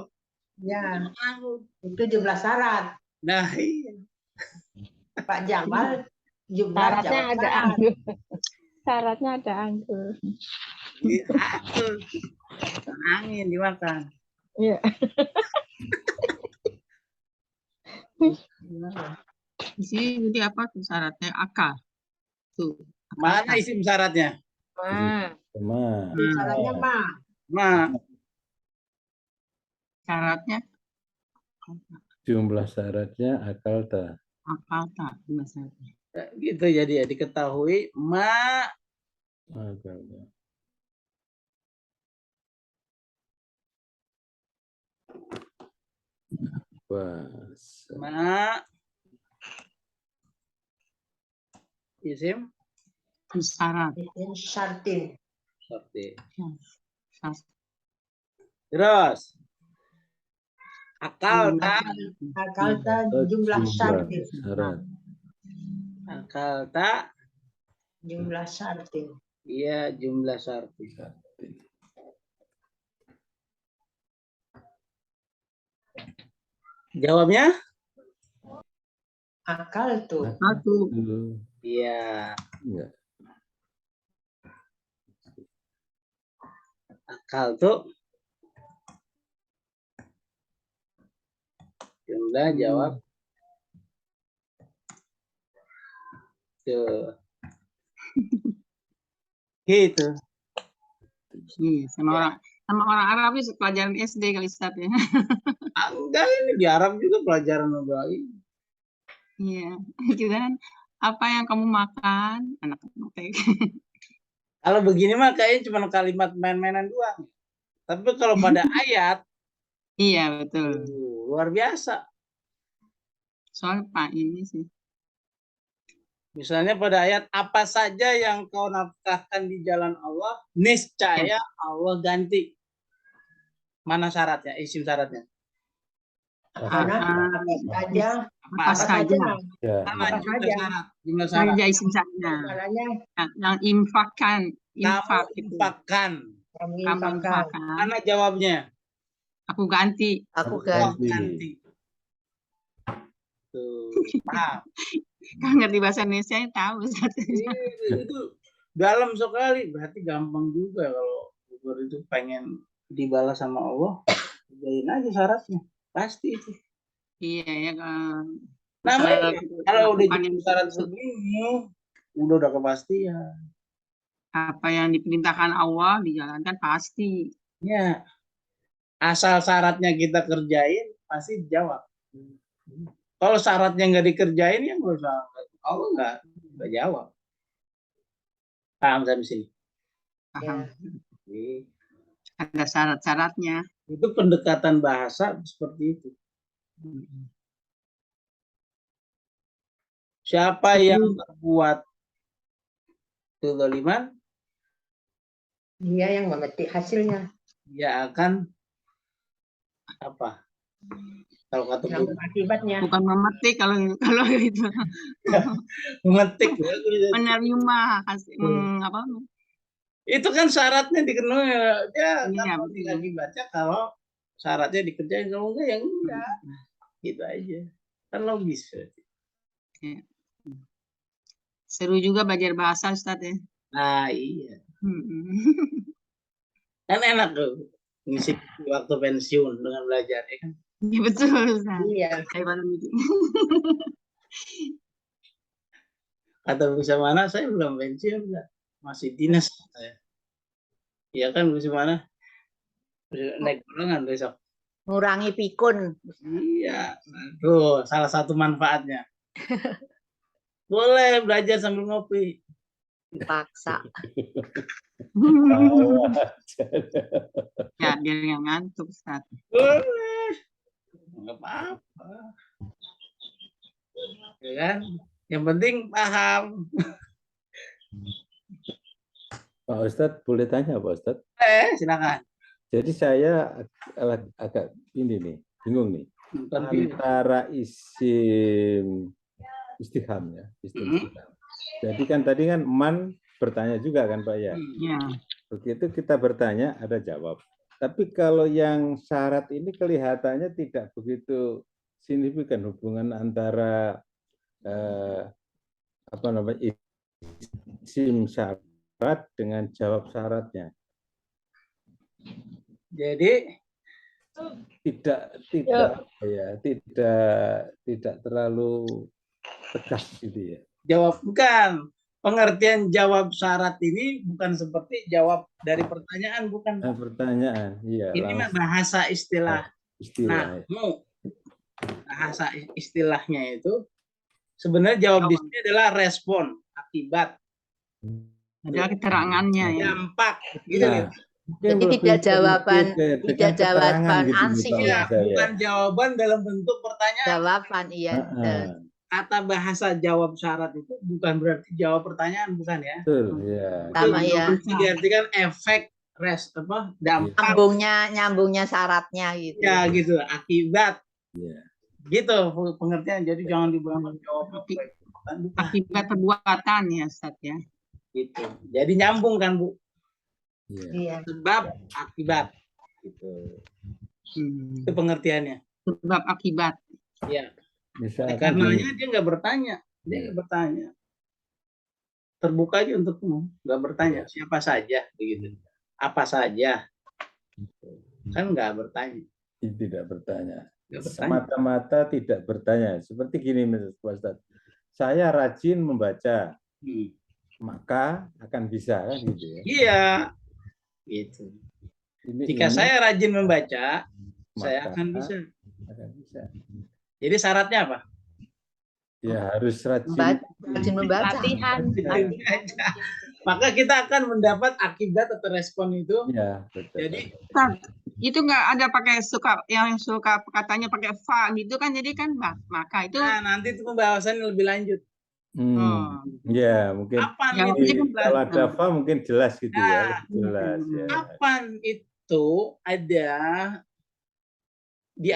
Ya, Makan anggur. itu jumlah syarat. Nah, iya. Pak Jamal jumlah syaratnya jawab ada syarat. anggur. Syaratnya ada anggur. Iya, anggur. Angin dimakan. Iya. Di sini jadi apa tuh syaratnya? Akal. Tuh. Mana isim syaratnya? Ma. sama Isim syaratnya ma. Nah, Syaratnya jumlah syaratnya akal tak. akal tak syaratnya. gitu jadi ya diketahui ma Akal tak. Bahasa. ma isim Syarat. Isim syartin. seperti Syarat. terus akal tak Akal tak jumlah syartin. syarat. akal tak Jumlah syartin. iya jumlah syarti. Jawabnya Akal tuh. Satu. iya Enggak. akal tuh jumlah jawab tuh gitu. Iya, sama orang Arab itu pelajaran SD kali Ustaz ya. Enggak ini di Arab juga pelajaran udah ini. Iya, kita kan apa yang kamu makan, anak TK. Kalau begini mah kayaknya cuma kalimat main-mainan doang. Tapi kalau pada ayat Iya, betul. luar biasa. Soal Pak ini sih. Misalnya pada ayat apa saja yang kau nafkahkan di jalan Allah, niscaya Allah ganti. Mana syaratnya? Isim syaratnya. Karena apa saja. Apa Apa saja. Ya. Sama Apa jumlah saja. syarat. Jumlah syarat. Saja isim syaratnya. Caranya Yang infakkan, infak Kamu itu. infakkan. kami Kamu infakkan. infakkan. Mana jawabnya? Aku ganti. Aku Allah ganti. ganti. Tuh, paham. Kan ngerti bahasa Indonesia yang tahu. Itu dalam sekali. Berarti gampang juga kalau Bogor itu pengen dibalas sama Allah. Kerjain aja syaratnya. Pasti itu. Iya ya kan. Namanya kalau udah Bukan yang jadi syarat begini, udah kepastian. apa yang diperintahkan Allah dijalankan pasti. Ya, asal syaratnya kita kerjain, pasti dijawab. Kalau syaratnya nggak dikerjain, ya nggak usah. Allah nggak jawab. Paham sampai sini? Paham. Jadi, Ada syarat-syaratnya. itu pendekatan bahasa seperti itu. Siapa yang berbuat kezaliman, Dia yang memetik hasilnya. dia akan apa? Kalau kata Yang guru, akibatnya. Bukan memetik kalau itu memetik. menerima hasil apa? Itu kan syaratnya dipenuhi. Dia Iya, dapat betul. akibatnya kalau syaratnya dikerjain, kalau enggak ya enggak. Gitu aja. Kan logis. Ya. Seru juga belajar bahasa Ustaz ya. Nah iya. Hmm. Kan enak tuh. Ngisi waktu pensiun dengan belajar. Ya kan? Iya betul Ustaz. Iya. Daripada mikir. Kata bisa mana saya belum pensiun enggak. Masih dinas saya. Iya kan bisa mana? Naik golongan besok. Ngurangi pikun. Iya. Tuh salah satu manfaatnya. Boleh belajar sambil ngopi. Dipaksa. Ya biar nggak ngantuk Ustaz. Boleh. Enggak apa-apa. Ya kan? Yang penting paham. Pak Ustadz boleh tanya Pak Ustadz? Silakan. Jadi saya agak ini nih, bingung nih. Antara isim istifham ya, isim istifham. Jadi kan tadi kan man bertanya juga kan Pak ya. Iya. Begitu kita bertanya ada jawab. Tapi kalau yang syarat ini kelihatannya tidak begitu signifikan hubungan antara isim syarat dengan jawab syaratnya. Jadi tidak terlalu tegas gitu ya. Jawab bukan. Pengertian jawab syarat ini bukan seperti jawab dari pertanyaan, bukan. Pertanyaan, iya. Ini mah bahasa istilah. Istilah. Nah, bahasa istilahnya itu sebenarnya jawab di sini adalah respon, akibat. Ada keterangannya ya. Dampak, gitu ya. Jadi tidak jawaban ansih ya. Bukan jawaban dalam bentuk pertanyaan. Jawaban, iya. Kata bahasa jawab syarat itu bukan berarti jawab pertanyaan, bukan ya? Betul, ya. Sama ya. Diartikan efek dampak. Nyambungnya syaratnya gitu. Ya gitu, akibat. Ya. Gitu pengertian. Jadi jangan dibilang jawab akibat perbuatan ya Ustaz ya. Gitu. Jadi nyambung kan Bu? Iya. Sebab akibat. Gitu. Itu pengertiannya. Sebab akibat. Iya. Karenanya dia nggak bertanya, terbuka aja untuk umum, nggak bertanya siapa saja, begitu, apa saja, kan nggak bertanya. Tidak bertanya. Semata-mata tidak bertanya. Seperti gini, Pak Ustadz. Saya rajin membaca, maka akan bisa kan gitu ya? Iya, gitu. Jika saya rajin membaca, saya akan bisa. Jadi syaratnya apa? Ya harus rajin membaca. Latihan. Maka kita akan mendapat akibat atau respon itu. Ya, betul. Jadi itu nggak ada pakai yang suka katanya pakai fa gitu kan, jadi kan maka itu. Nah, nanti itu pembahasan lebih lanjut. Ya mungkin. Kalau ada fa mungkin jelas gitu ya. Jelas. Ya. Kapan itu ada di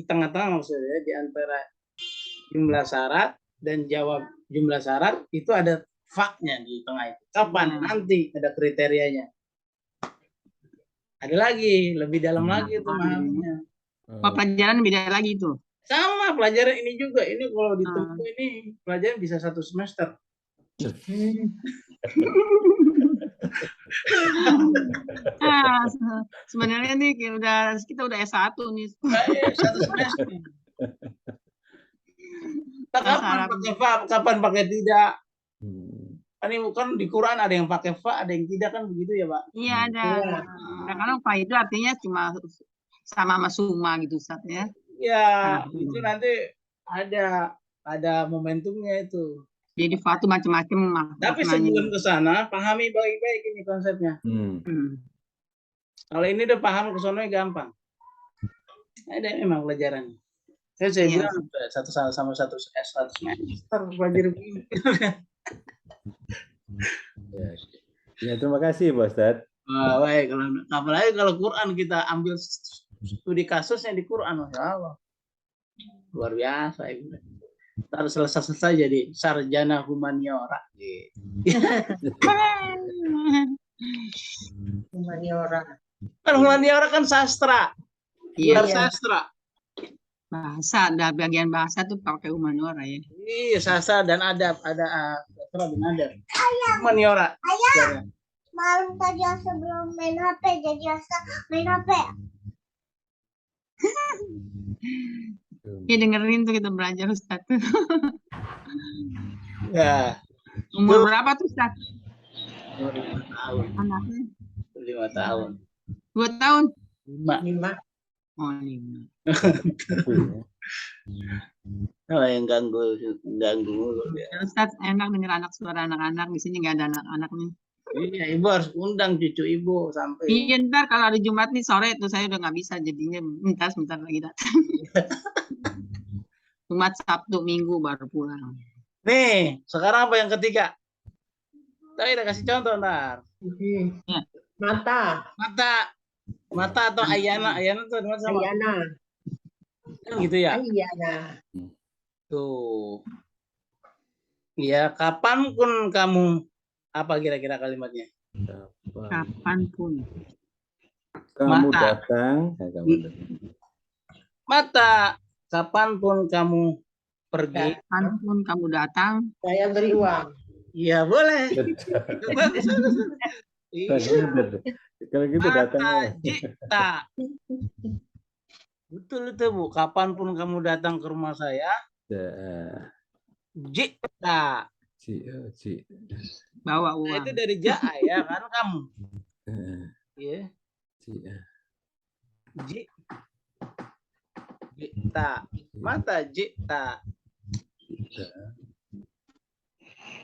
tengah-tengah maksudnya, di antara jumlah syarat dan jawab jumlah syarat itu ada fa-nya di tengah itu. Kapan? Nanti ada kriterianya. Ada lagi, lebih dalam lagi itu memahaminya. Pelajaran beda lagi itu. Sama pelajaran ini juga. Ini kalau ditempuh ini pelajaran bisa 1 semester. Sebenarnya nih kita udah S1 nih. 1 semester. Kapan pakai fa, kapan pakai tidak? Kan di Quran ada yang pakai fa, ada yang tidak, kan begitu ya, Pak? Iya, ada. Kadang-kadang fa itu artinya cuma sama suma gitu, Ustaz ya. Ya, itu nanti ada momentumnya itu. Jadi fa itu macam-macam. Tapi sebelum ke sana, pahami baik-baik ini konsepnya. Kalau ini udah paham ke sana gampang. Ada memang pelajaran. Saya bilang satu semester belajar begini. Ya, terima kasih Pak Ustadz. Baik, apalagi kalau Quran kita ambil studi kasusnya di Quran, Masya Allah. Luar biasa. Harus selesai jadi sarjana humaniora. Humaniora. Kan humaniora kan sastra. Iya, sastra. Bahasa, ada bagian bahasa tuh pakai humaniora ya. Iya, sastra dan adab, ada sastra dan adab. Humaniora. Ayah, malam tadi sebelum main HP jadi main HP. Ya dengerin tuh kita belajar Ustaz. Ya. Umur berapa tuh Ustaz? 5 tahun. Anaknya? 5 tahun. 2 tahun? 5. Oh, 5. Oh, yang ganggu. Ustaz, enak denger suara anak-anak. Di sini nggak ada anak-anaknya. Iya, Ibu harus undang cucu Ibu sampai. Iya, ntar kalau hari Jumat nih sore tuh saya udah nggak bisa, jadinya sebentar lagi datang. Jumat, Sabtu, Minggu baru pulang. Nih, sekarang apa yang ketiga? Tadi udah kasih contoh, ntar. Mata, Mata atau ayana. Ayana tuh sama. ayana, Kan gitu ya? ayana. Tuh. Ya, kapanpun kamu, apa kira-kira kalimatnya? Kapanpun. Kamu Mata. datang, kamu datang. Mata, kapanpun kamu pergi. Kapanpun kamu datang. Saya beri uang. Iya, boleh. Bagus. Kalau gitu datangnya. Jita. Betul itu, Bu. Kapanpun kamu datang ke rumah saya, jita. Bawa Nah, uang. itu dari ja'a ya, kan kamu. Iya. Jita. Mata jita.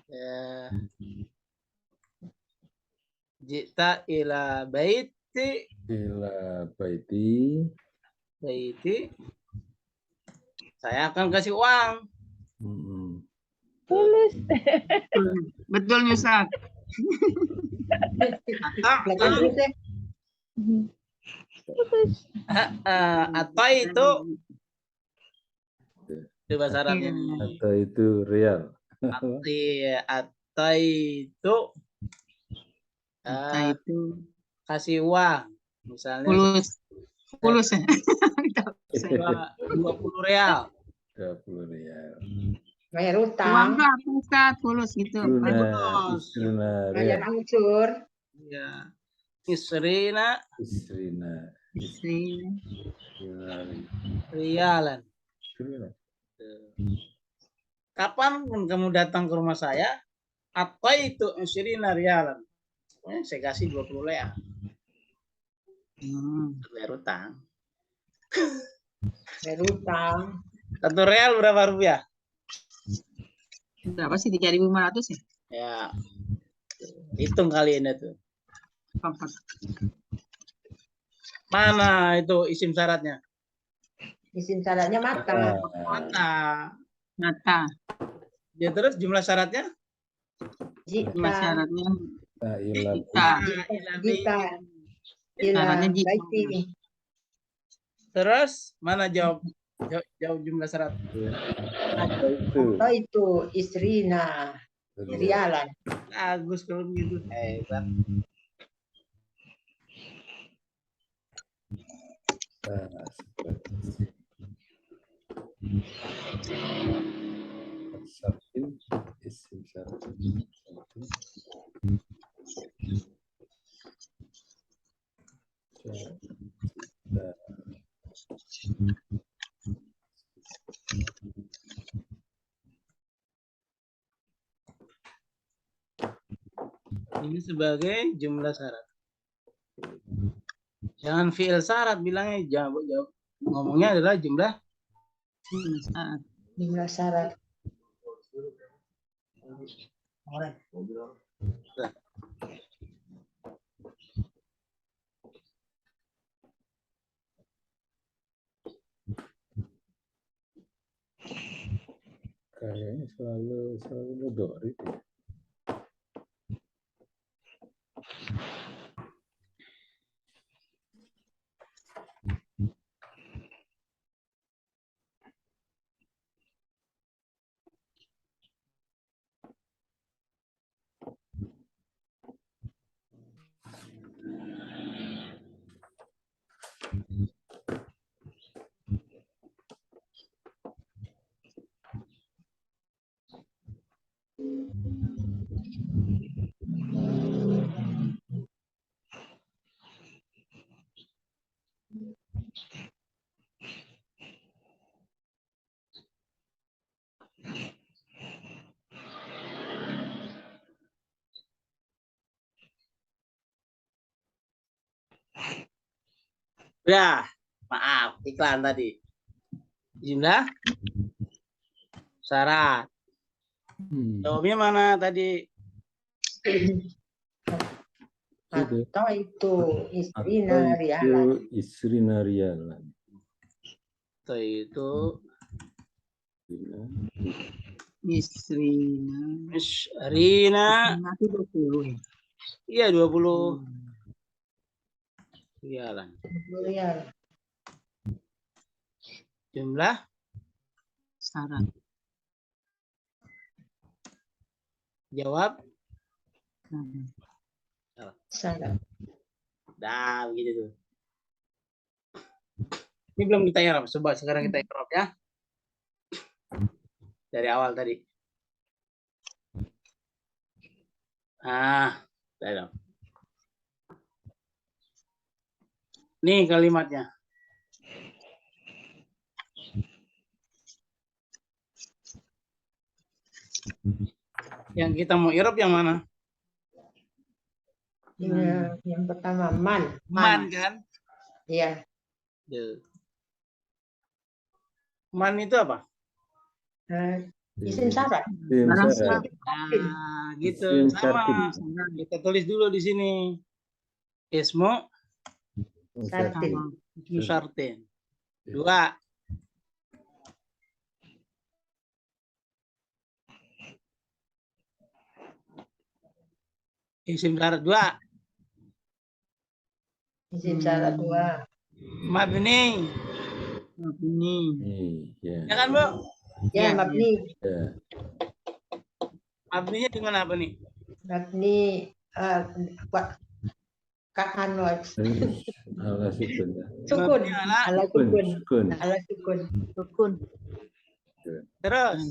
Ya. Jita ila baiti. Ila baiti. Baiti. Saya akan kasih uang. Tulus. Betul, Ustaz. Atau itu bahasa Arabnya nih. Atau itu real. Atau itu kasih uang, misalnya Pulus ya. 20 real. 20 real. Bayar Uang utang, tuh apa, Ustaz? Pulus gitu. Isrina bayar real. angsur. Ya. Isrina rialan. Kapanpun kamu datang ke rumah saya, apa itu isrina rialan? Saya kasih 20 real. Bayar utang. Bayar utang. 1 real berapa rupiah? Berapa sih? 3.500 ya? Ya. Hitung kali ini tuh. Mana itu isim syaratnya? Isim syaratnya mata. Mata. Ya, terus jumlah syaratnya? Jumlah syaratnya Jita. Ila baiti. Terus mana jawab jumlah syarat? Atau itu isrina rialan. Bagus kalau begitu. Hebat. Isim syarat. Ini sebagai jumlah syarat. Jangan fi'il syarat, bilangnya jawab. Ngomongnya adalah jumlah syarat. Jumlah syarat. Kayaknya selalu mudhari. Ya, maaf, iklan tadi. Jumlah syarat. Jawabnya mana tadi? Atau itu isrina rialan. Isrina rialan. Atau itu Misrina. Misrina. Nanti 20 ya. Iya 20 rialan. Ya. Jumlah Syarat. jawab. Syarat. Dah begitu tuh. Ini belum kita i'rab. Coba sekarang kita i'rab ya. Dari awal tadi. Dah. Nih kalimatnya. Yang kita mau i'rab yang mana? Ya, yang pertama man. Man kan? Iya. Tuh. Man itu apa? Isim syarat. Isim Barang syarat. Nah, gitu. Isim Sama. syartin. Kita tulis dulu di sini. Ismu Syartin. syartin. 2. Isim syarat 2. Isim syarat 2. Mabni. Ini. Iya. Ya kan, Bu? Ya, Ya, mabni. Ya. Mabninya dengan apa nih? Mabni Terus ala sukun ya. sukun. Mabni ala. Ala Sukun, sukun. sukun. Ala sukun. Sukun. Terus.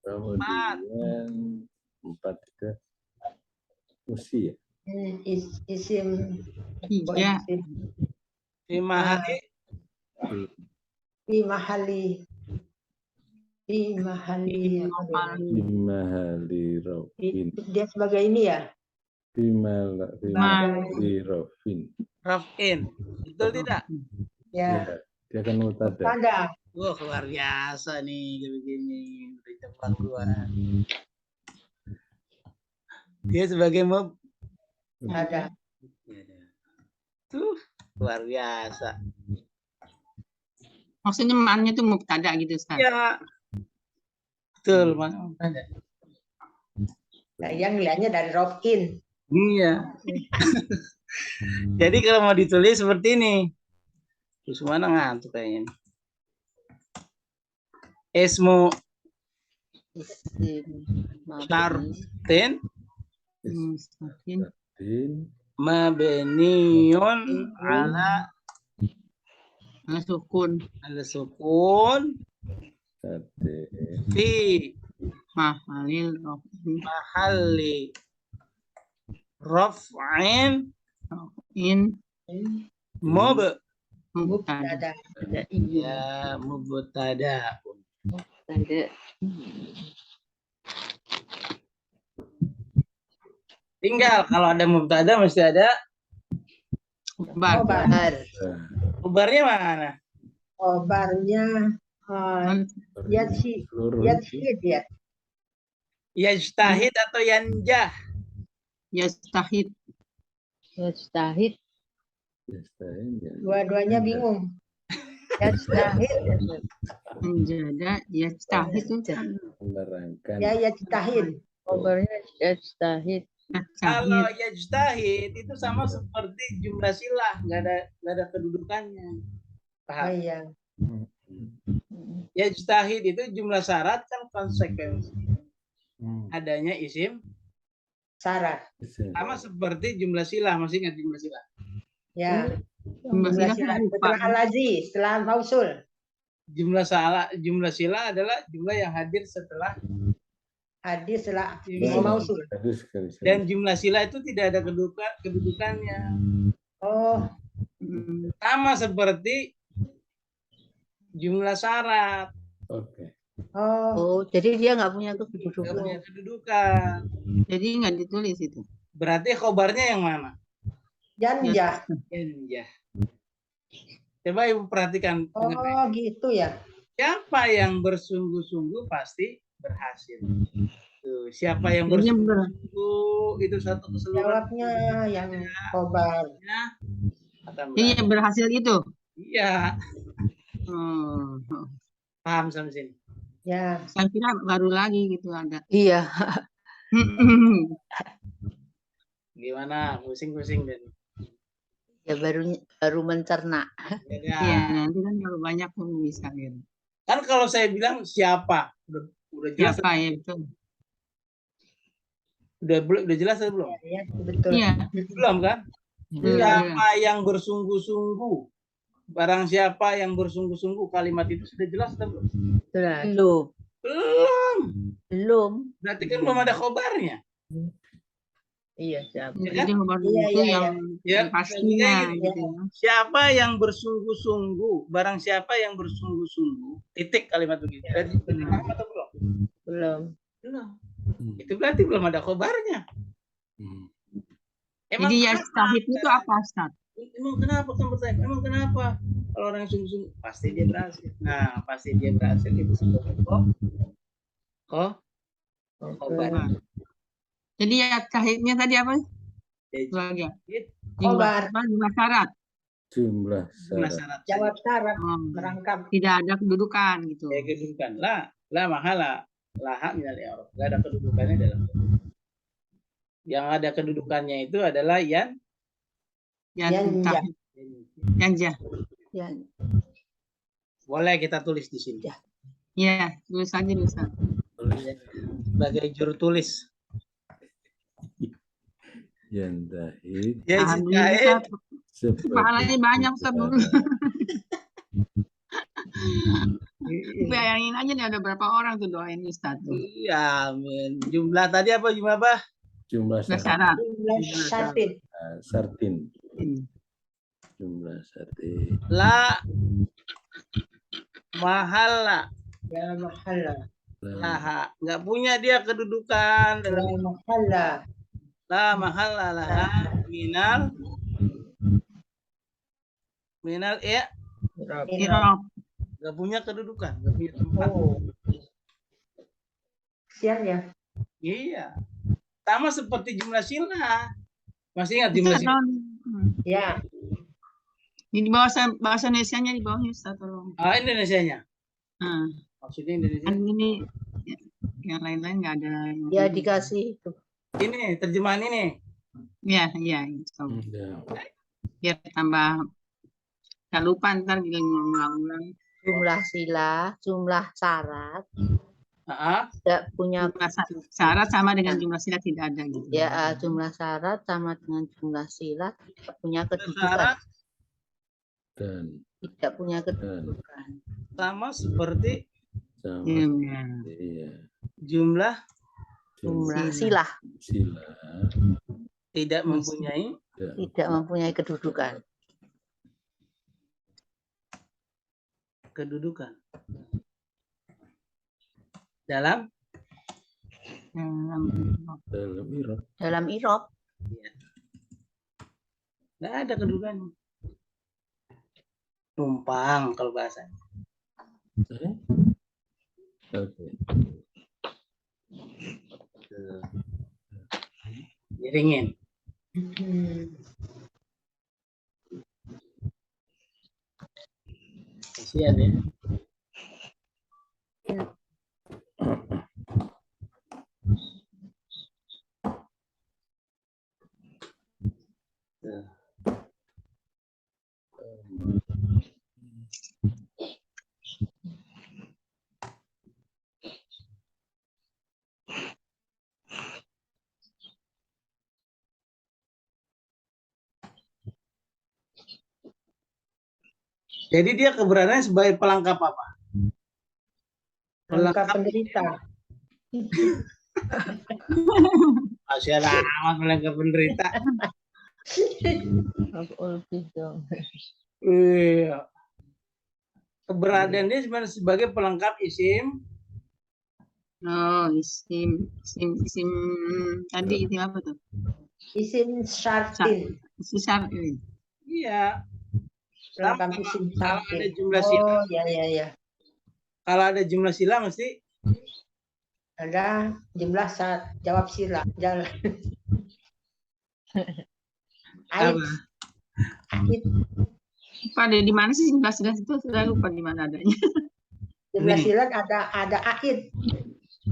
Kemudian 4 itu musi ya. Isim. Tiga. Fi mahali. Fi mahali. Fi mahali. Bimahali rofin. Dia sebagai ini ya. Bimahali rofin. Raf'in. Betul tidak? Ya. Dia kan mutada. Tanda. Wah, luar biasa nih kayak begini. Udah cepat keluar. Dia sebagai Ada. Tuh, luar biasa. Maksudnya mannya itu mubtada gitu, Ustaz. Ya. Betul, Mas. Yang lihatnya dari Rofin. Iya. Jadi kalau mau ditulis seperti ini. Terus mana ngantuk kayaknya. Ismu Isim syartin Mustaqim. Din. mabniun ala Sukun. sukun Sate. fi Mahalil rofin. mahalli raf'in In. mubtada. Mubtada. ada iya. Ya, mubtada. Ada. Tinggal kalau ada mubtada mesti ada Khobar. Khobar. khabarnya mana? Khobarnya Seluruh Yadhid ya. Yajtahid atau yanjah? Yastahid. Yastahid. ya. Dua-duanya bingung. Yastahid. Menjada. Yastahid itu. Menerangkan. Ya Yajtahid. Khobarnya yastahid. Kalau Yastahid. yajtahid itu sama seperti jumlah silah, nggak ada kedudukannya. Oh Paham? iya. Yajtahid itu jumlah syarat kan konsekuensi adanya isim Syarat. sama seperti jumlah silah. Masih ingat jumlah silah? Ya. Jumlah silah kan Setelah al-lazi, setelah mausul. Jumlah silah adalah jumlah yang hadir setelah Hadis setelah Iya. mausul. Bagus sekali. dan jumlah silah itu tidak ada kedudukannya. Oh, Sama seperti jumlah syarat, Oke. oh, Oh, jadi dia nggak punya nggak kedudukan. punya kedudukan. Jadi nggak ditulis itu. Berarti khobarnya yang mana? Janjah. Yanjah. Coba Ibu perhatikan. Oh, gitu ya. Siapa yang bersungguh-sungguh pasti berhasil. Tuh, siapa yang Ini bersungguh itu satu keseluruhan. Jawabnya yang khobar. Akan Ini yang berhasil itu. Iya, Hmm. paham sampai sini. Ya. Saya kira baru lagi gitu ada. Iya. Gimana? Pusing-pusing dan Ya baru mencerna. Iya, nanti kan kalau banyak pun bisa gitu. kan kalau saya bilang siapa udah jelas, Siapa ya betul. udah jelas atau belum? Ya, betul. Iya. Belum kan? Siapa yang bersungguh-sungguh? Barang siapa yang bersungguh-sungguh, kalimat itu sudah jelas atau belum? Belum. Belum. Belum. Berarti kan belum ada khobarnya. Iya, siapa? Jadi baru Iya, itu iya, yang Ya, pastinya kayak gitu. siapa yang bersungguh-sungguh? Barang siapa yang bersungguh-sungguh? Titik kalimat begitu. Berarti paham atau belum? Belum. Belum. Itu berarti belum ada khobarnya. Emang Jadi ya kenapa? syahid itu apa, Ustaz? Emang kenapa kan bertanya? Emang kenapa? Kalau orang yang sungguh-sungguh pasti dia berhasil. Nah, pasti dia berhasil itu sebagai khobar. Jadi ya syahidnya tadi apa? Ya, Sebagai Khobar. jumlah syarat. Jumlah jumlah syarat. syarat. Jawab syarat Oh, merangkap. tidak ada kedudukan gitu. Ya, kedudukan. La mahala. Laha minal i'rab. Enggak ada kedudukannya dalam. Yang ada kedudukannya itu adalah Yang Yanja. syahid. Yanja. Ya. boleh kita tulis di sini. Ya, tulis aja Ustaz. Sebagai juru tulis. Yantahid Ya, Alhamdulillah, sebagai pahalanya banyak Ustaz. Iya, Bayangin aja nih ada berapa orang tuh doain Ustaz tuh. amin. Jumlah tadi apa jumlah apa? jumlah Udah syarat. syarat. Jumlah syarat. Sartin. Jumlah sartin. La mahala Ya mahala. laha. Nggak punya dia kedudukan Ya dalam mahala. la mahala laha minal ya Irab. nggak punya kedudukan, nggak punya tempat. Oh. Sian ya. Iya. Sama seperti jumlah sila. Masih ingat jumlah sila? Ya. Di bahasa Indonesianya di bawahnya Ustaz tolong. Ah, Indonesianya. Nah, Maksudnya Indonesia. kan ini yang lain-lain nggak ada. Ya dikasih itu. Ini terjemahan ini. Iya, iya. So, Ya. biar tambah nggak lupa ntar bilang ngulang-ulang. Jumlah sila, jumlah syarat, Ah, tidak punya Jumlah syarat sama dengan jumlah sila tidak ada gitu. ya jumlah syarat sama dengan jumlah sila tidak punya kedudukan. syarat Dan Tidak punya kedudukan. sama seperti sama Iya. iya. jumlah Jumlah sila Sila tidak mempunyai tidak mempunyai kedudukan. kedudukan. Dalam dalam irab. Dalam irob nggak ada kedudukannya. Numpang kalau bahasanya. Oke. Miringin. Kasihan ya. Tuh. Jadi dia keberadaannya sebagai pelengkap apa? Pelengkap penderita. Masya Allah, pelengkap penderita. Iya. Keberadaan dia sebenarnya sebagai pelengkap isim. Oh, isim tadi itu apa tuh? Isim syartin. Isim syarat ini. Iya. Pelengkap isim Kalau ada syartin. jumlah sila, Oh, ya, ya, ya. kalau ada jumlah sila mesti Ada jumlah jawab sila. Jalan. Ait. apa? Ait. Lupa deh di mana sih 19 itu sudah lupa di mana adanya. Jumlah Nih. silat ada aid.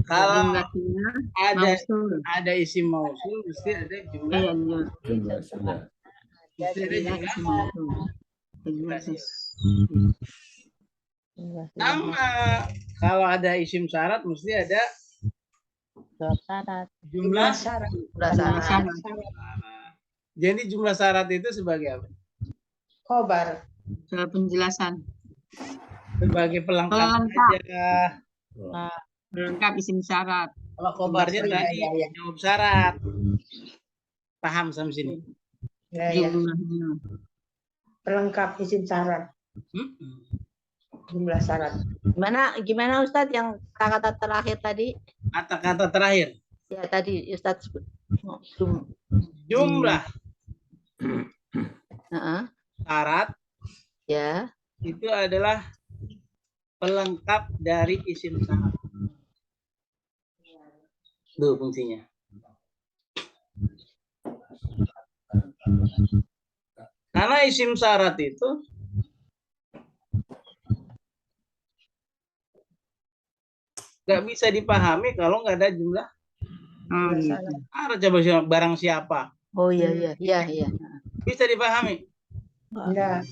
Kalau Jumlah sila ada mausul. isim mausul mesti ada jumlah Iya, iya. Jumlah sila. mesti ada Sila jumlah isim mausul. jumlah Terus, sila. Sama kalau ada isim syarat mesti ada jumlah Syarat. Jumlah jumlah syarat. syarat. Jadi jumlah syarat itu sebagai apa? Khobar. Soal penjelasan. Sebagai pelengkap Pelengkap. aja. Pelengkap isim syarat. Kalau khobarnya Iya, tadi iya, iya. jawab syarat. Paham sampai sini? Ya, ya. Jumlahnya. Pelengkap isim syarat. Jumlah syarat. Gimana Ustadz yang kata terakhir tadi? Kata-kata terakhir. Ya tadi Ustadz sebut. Jumlah Heeh. syarat Ya. itu adalah pelengkap dari isim syarat. Itu fungsinya. Karena isim syarat itu nggak bisa dipahami kalau nggak ada jumlah Oh, gitu. syarat. Coba barang siapa Oh iya iya iya iya. bisa dipahami. Enggak.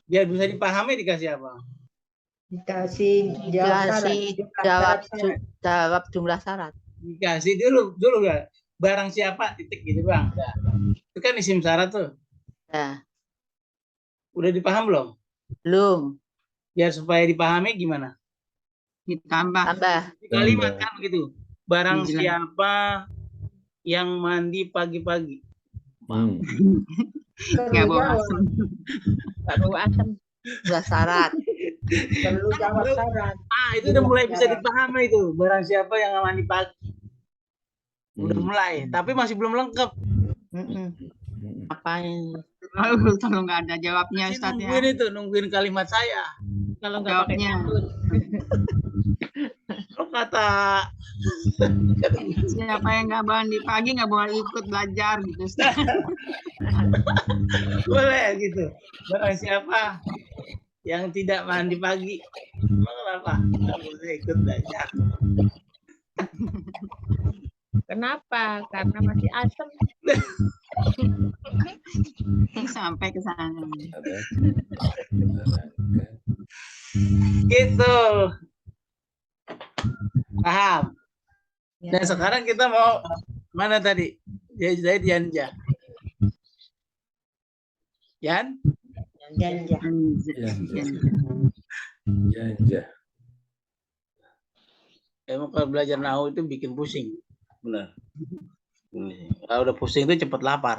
Biar bisa dipahami dikasih apa? Dikasih jawab syarat. Dikasih jawab jumlah syarat. Dikasih dulu ya. Barang siapa titik gitu bang. Udah. Itu kan isim syarat tuh. Ya. Udah dipaham belum? Belum. Biar supaya dipahami gimana? Ditambah. Tambah. Di kalimat kan begitu. Barang Dijelas. siapa yang mandi pagi-pagi. Nggak Perlu bawa jawab. asam. Nggak perlu asam. Jumlah syarat. Perlu jawab syarat. Itu udah mulai bisa dipahami itu. Barang siapa yang mandi pagi. Udah mulai. Tapi masih belum lengkap. Apa yang Kalau nggak ada jawabnya Masih Ustadz ya. nungguin itu. Nungguin kalimat saya. kalau nggak pakai Jawabnya. Kalau kata Siapa yang nggak mandi pagi nggak boleh ikut belajar gitu. Ustadz. boleh gitu. Barang siapa yang tidak mandi pagi. Emang kenapa? Nggak boleh ikut belajar. Kenapa? Karena masih asam. Sampai ke sana. Gitu. Paham? Ya. Dan sekarang kita mau mana tadi? Zaid Yanja. Yan? Janja. Ya. Emang kalau belajar nahu itu bikin pusing. Benar. Kalau udah pusing itu cepat lapar.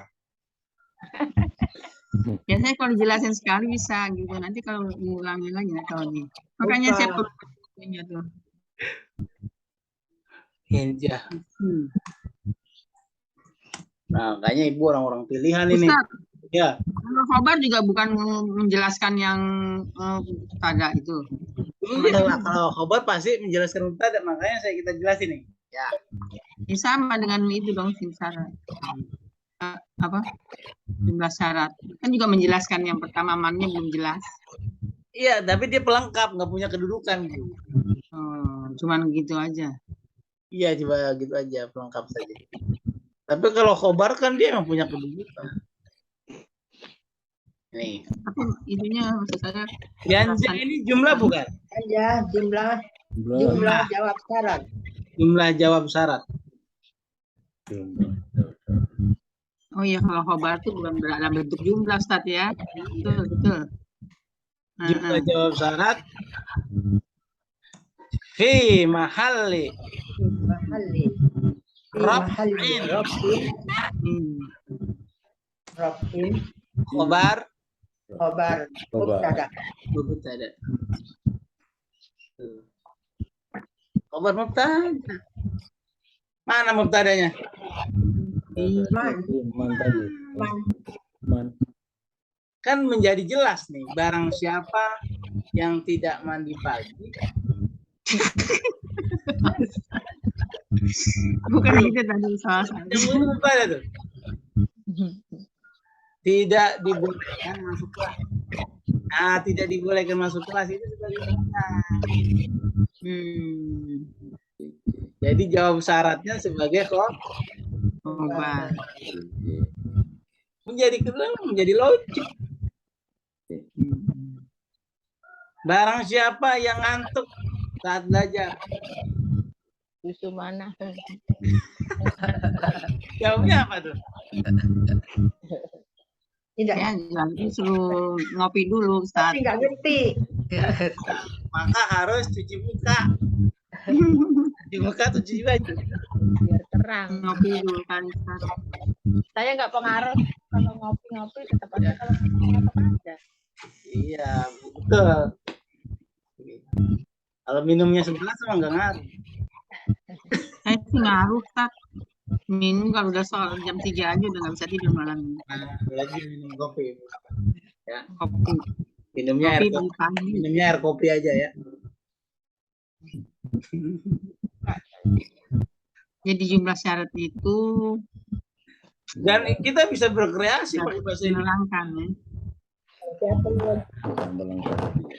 Biasanya kalau dijelasin sekali bisa gitu. Nanti kalau ngulangin lagi nggak tahu nih. Makanya saya perlu punya tuh. Yanja. Nah, kayaknya ibu orang-orang pilihan ini. Ustadz, Ya. kalau khobar juga bukan menjelaskan yang tada itu. Kalau khobar pasti menjelaskan mubtada, makanya kita jelasin nih. Ya. Ya, sama dengan itu dong sim syarat. Apa? Jumlah syarat. Kan juga menjelaskan yang pertama mannya belum jelas. Iya, tapi dia pelengkap, nggak punya kedudukan gitu. Cuman gitu aja. Iya, coba gitu aja, pelengkap saja. Tapi kalau khobar kan dia memang punya kedudukan. Nih. Tapi itunya maksud saya Yanja ini jumlah bukan? Janja jumlah jawab syarat. Jumlah jawab syarat. oh iya kalau khobar itu bukan dalam bentuk jumlah Ustadz ya. Betul, betul. Jumlah jawab syarat fi mahalli Mahalli. Raf'in. Raf'in. Khobar Khobar. Mubtada. mubtada. Khobar mubtada. Mana mubtadanya? Kan menjadi jelas nih, barang siapa yang tidak mandi pagi. Bukan gitu tadi salah satu. Yang itu mubtada tuh. Tidak dibolehkan masuk kelas. tidak dibolehkan masuk kelas itu sebagai pengkar. Jadi jawab syaratnya sebagai Khobar. menjadi logik. Barang siapa yang ngantuk saat belajar? Susu mana? Jawabnya apa tuh? Tidak. Ya, nanti suruh ngopi dulu, Ustaz. Tapi nggak ngerti. Maka harus cuci muka. Cuci muka atau cuci baju? Biar terang. Ngopi dulu kan, Ustaz. Saya nggak pengaruh kalau ngopi-ngopi tetap aja kalau tetap aja. Iya, betul. Kalau minumnya 11 emang nggak ngaruh. Saya sih ngaruh, Ustaz. Minum kalau udah soal jam 3 aja udah nggak bisa tidur malam. Nah, lagi minum kopi. Ya, Kopi. minumnya Kopi air kopi. pagi. Minumnya air kopi aja ya. Jadi jumlah syarat itu Dan kita bisa berkreasi pakai bahasa Indonesia. menerangkan ya. melengkapi,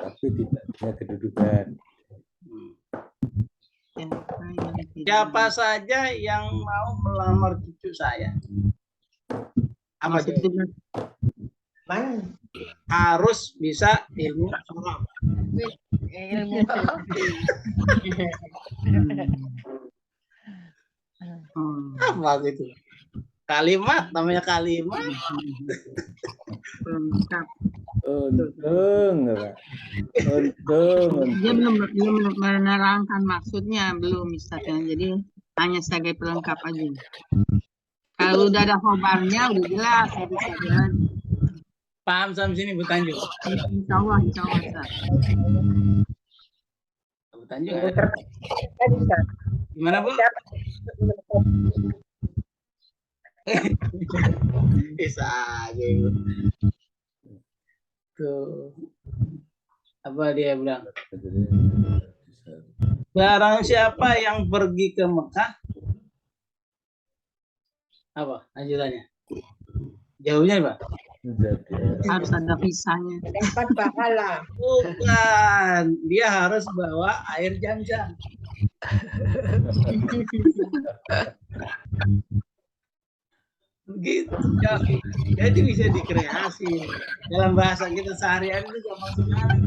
tapi tidak punya kedudukan. Siapa saja yang mau melamar cucu saya? Apa Maksud jawabannya? Man, Harus bisa ilmu Arab. Ilmu. Apa gitu? Kalimat, namanya kalimat. Lengkap. Untung, Pak. Untung. Dia belum menerangkan maksudnya, belum Ustaz ya. Jadi hanya sebagai pelengkap aja. Kalau udah ada khobarnya udah jelas ya Ustaz ya. Paham sampai sini Bu Tanjung? Insya Allah Ustaz. Bu Tanjung Yang ada? tadi, Ustaz. Gimana Bu? Bisa aja Bu. Tuh. Apa dia bilang? Barang siapa yang pergi ke Mekah? Apa lanjutannya? Jauhnya Pak? Harus ada visanya. dapat pahala. Bukan, dia harus bawa air jam-jam. Begitu. Ya. Jadi bisa dikreasi. Dalam bahasa kita sehari-hari itu gampang sekali.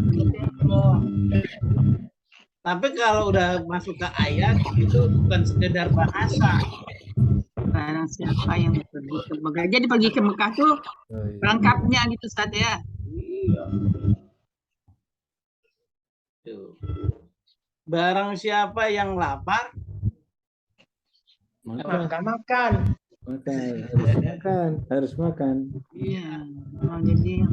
Tapi kalau udah masuk ke ayat itu bukan sekedar bahasa. Barang siapa yang pergi ke Mekah. Jadi pergi ke Mekah tuh lengkapnya gitu Ustaz ya. Iya. Tuh. Barang siapa yang lapar, Maka makan. Harus makan. Iya. Oh, jadi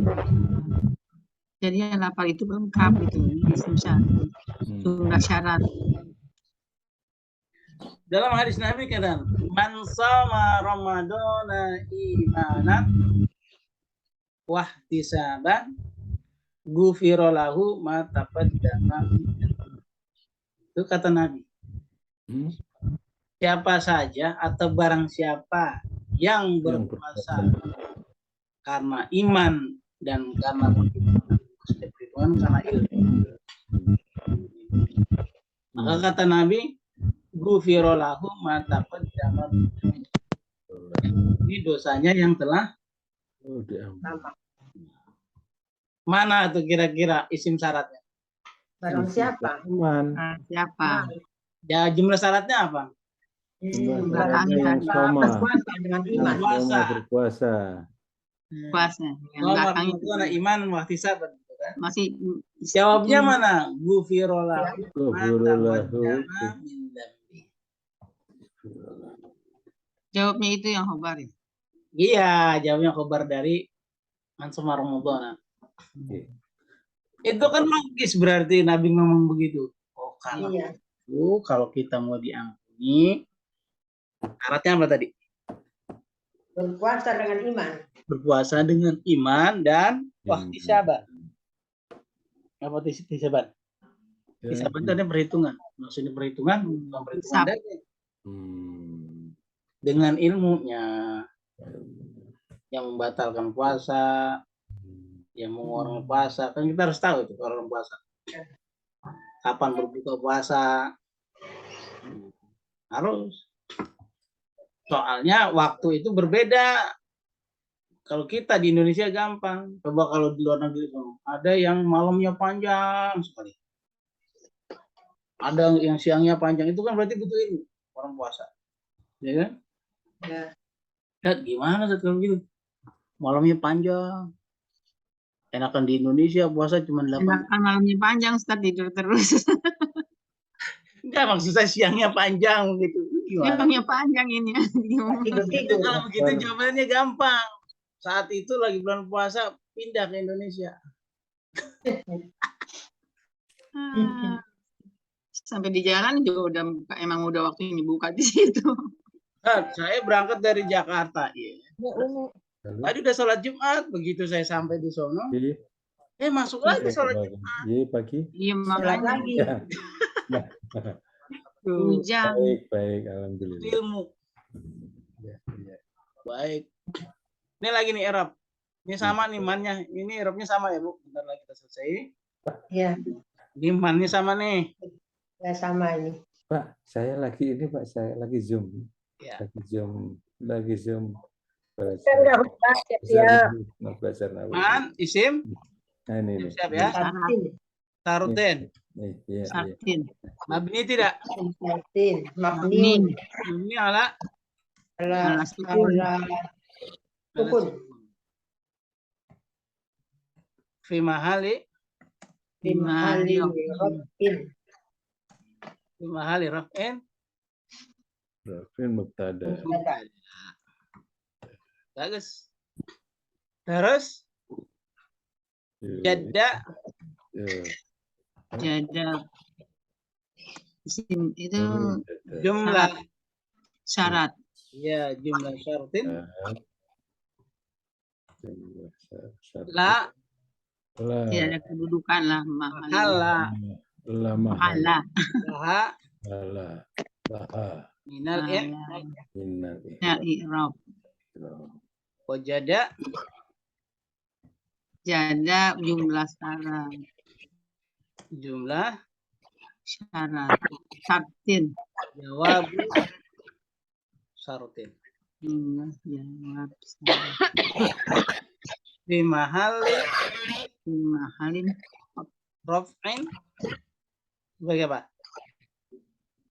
yang lapar itu lengkap gitu. Isim syarat. Jumlah syarat. dalam hadis Nabi kata, man shoma ramadhana imanan wahtisaban ghufira lahu ma taqaddama. Itu kata Nabi. Siapa saja atau barang siapa yang berpuasa karena iman dan karena perhitungan karena ilmu, maka kata Nabi, ghufira lahu ma taqaddama. Ini dosanya yang telah mana tuh kira-kira isim syaratnya? Barang siapa? Iman. Siapa? Ya jumlah syaratnya apa? Yang sama. Berpuasa dengan iman. Puasa. Berpuasa. Puasa. Yang Shoma belakangnya ramadhana iman wahtisaban. masih Jawabnya mana? Ghufira lahu ma Ghufira lahu. taqaddama min dzambi. jawabnya itu yang khobar ya. Iya, jawabnya khobar dari man shoma ramadhana. Itu kan logis berarti Nabi ngomong begitu. Oh, Iya. kalau kita mau diampuni, syaratnya apa tadi? Berpuasa dengan iman. Berpuasa dengan iman dan wahtisaban. Apa ihtisaban? Ihtisaban itu ada perhitungan. Maksudnya perhitungan, bukan perhitungan daging. Dengan ilmunya yang membatalkan puasa, Yang mau orang puasa, kan kita harus tahu itu orang puasa. Kapan berbuka puasa? Harus. Soalnya waktu itu berbeda. Kalau kita di Indonesia gampang. Coba kalau di luar negeri ada yang malamnya panjang sekali. Ada yang siangnya panjang, itu kan berarti butuh ilmu orang puasa. Ya kan? Ya. Lihat gimana kalau gitu? Malamnya panjang. Enakan di Indonesia puasa cuma 8. Enakan malamnya panjang, Ustaz, tidur terus. Enggak, maksud saya siangnya panjang gitu. Gimana? Siangnya panjang ini. Tidur-tidur. Kalau begitu jawabannya gampang. Saat itu lagi bulan puasa, pindah ke Indonesia. Sampai di jalan juga udah buka, emang udah waktunya buka di situ. Nah, saya berangkat dari Jakarta, ya. Tadi udah sholat Jumat, begitu saya sampai di sono, masuk lagi sholat Jumat. Iya, pagi. Iya, Sholat makanya. lagi. Hujan. Baik, alhamdulillah. Ilmu. Ya, ya. Baik. Ini lagi nih Erop. Ini sama nih mannya. Ini Eropnya sama ya, Bu. Bentar lagi kita selesai. Ya, Ini mannya sama nih. ya sama ini. Pak, saya lagi ini, Pak, saya lagi Zoom. Ya. Lagi Zoom. Kan nggak usah siap-siap. Man, isim. Nah, ini. Siap ya. Saruten. Iya. Sartin. Mabni tidak? Sartin. Mabni. Ini ala Sukun. fi mahali Bimahali Rafin. fi mahali raf'in Rafin mubtada. bagus. Terus jadda Jada. Isim itu jumlah syarat. ya jumlah syaratin la Tidak ada kedudukan lah. hala Mahala. Laha. minal Ya, i'rab. wajada Jada jumlah syarat. jumlah Syarat. Sartin. jawab syaratin Jumlah jawab syarat. fi mahali Mahalin. raf'in sebagai apa?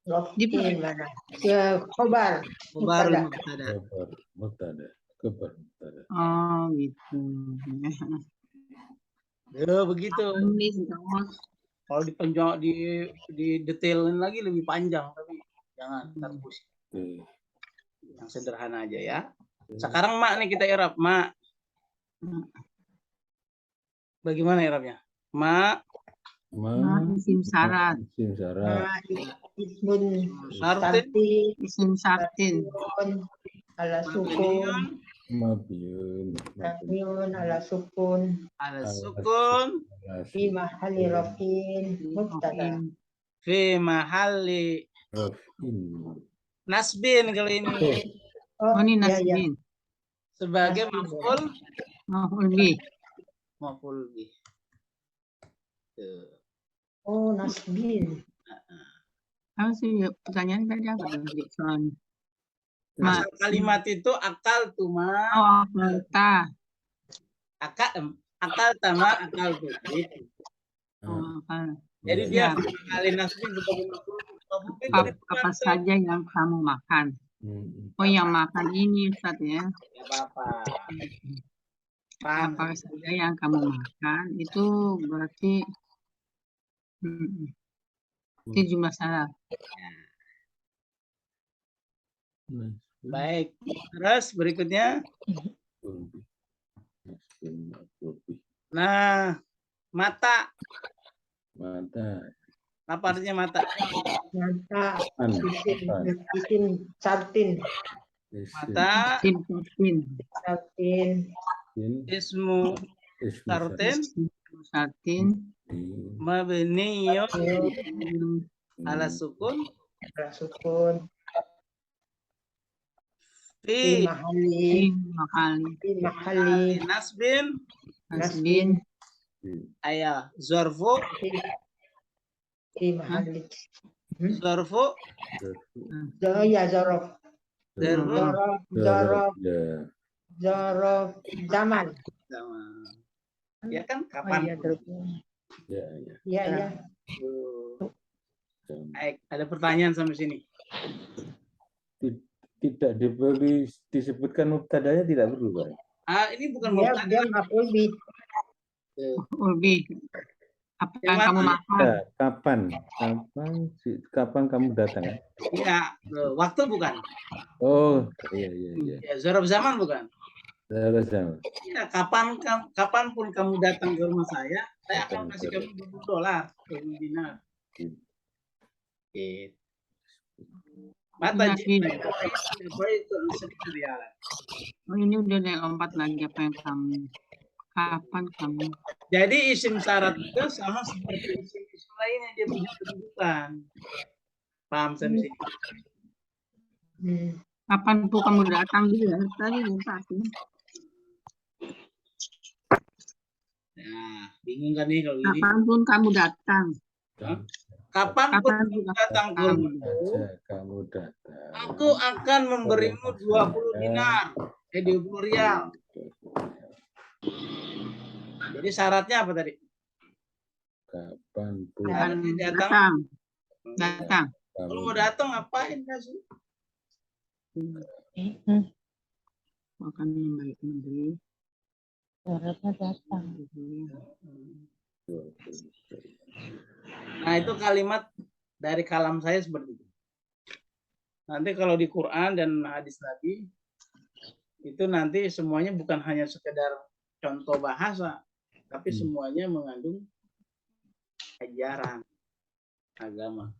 Rafin mana? Ya, khobar. Mubarak Mubtada. Oh, gitu. Begitu. Kalau dipanjang di detailin lagi lebih panjang, tapi jangan ntar pusing. Yang sederhana aja ya. Sekarang mak nih kita i'rab mak. Bagaimana i'rabnya? Mak Isim syarat. Isim syarat. Ismun syaratin Isim sartin. ala sukun. Mabiyun. Mabniun ala sukun. ala sukun Fi mahali rafin. Mubtada. fi mahali Rafin. nasbin kali ini Oh, ini ya, ya. nasbin. sebagai Nasbin. Maf'ul bih. maf'ul bih. Tuh. Oh, nasbin. Apa sih pertanyaan tadi apa tuh soalnya? Asal kalimat itu akal tuh ma Oh, akalta. akal tama akal tuh gitu. Oh, akal. Jadi dia kali nasbin sebagai maf'ul bih dari Apa saja yang kamu makan? Oh, yang makan ini Ustaz ya. Ya apa-apa. Paham. Apa saja yang kamu makan itu berarti itu jumlah syarat. Baik. Terus berikutnya. Nah, mata. Apa artinya mata? Mata. Isim sartin. Mata Isim sartin. Sartin. ismu sartin Sartin. mabniyun ala sukun Ala sukun. fi Fi mahali. Mahali. Fi mahali. nasbin Hasbin. Ayah, Zorfu, Mahalik. Zorfu, Ya Zorof. Zorfu, Zorof Ya. zaman. Ya kan Oh kapan? iya, Ya, ya. Ya ya. Baik, ada pertanyaan sampai sini. Tidak diberi disebutkan mubtadanya, tidak perlu, Pak. Ini bukan Dia mubtada. dia maf'ul bih. Ulbi. Apa yang Yang kamu mana? makan? Ya, kapan kamu datang? Ya? Iya, waktu bukan. Oh, iya, iya, iya. Ya, Zorof zaman bukan. Sama. Iya, kapanpun kamu datang ke rumah saya akan kasih kamu $20, 20 dinar. Gitu. Mata Yakin. itu sedikit ya. Oh, ini udah lompat lagi apa yang kamu. Kapan kamu? Jadi isim syarat itu sama seperti isim lainnya, dia punya kedudukan. Paham sampai sini? Kapan pun kamu datang dia tadi lupa sih. Nah, bingung kan nih kalau gini? Kapan pun kamu datang. Kapanpun Kapan kamu pun datang ke rumahku, Kamu datang. aku akan memberimu 20 dinar, 20 rial. Jadi syaratnya apa tadi? Kapan pun. Syaratnya Datang. Datang. Kalau mau datang ngapain kasih? Akan membeli. Syaratnya datang. Nah, itu kalimat dari kalam saya seperti itu. Nanti kalau di Quran dan hadis Nabi, itu nanti semuanya bukan hanya sekedar contoh bahasa, tapi semuanya mengandung ajaran agama.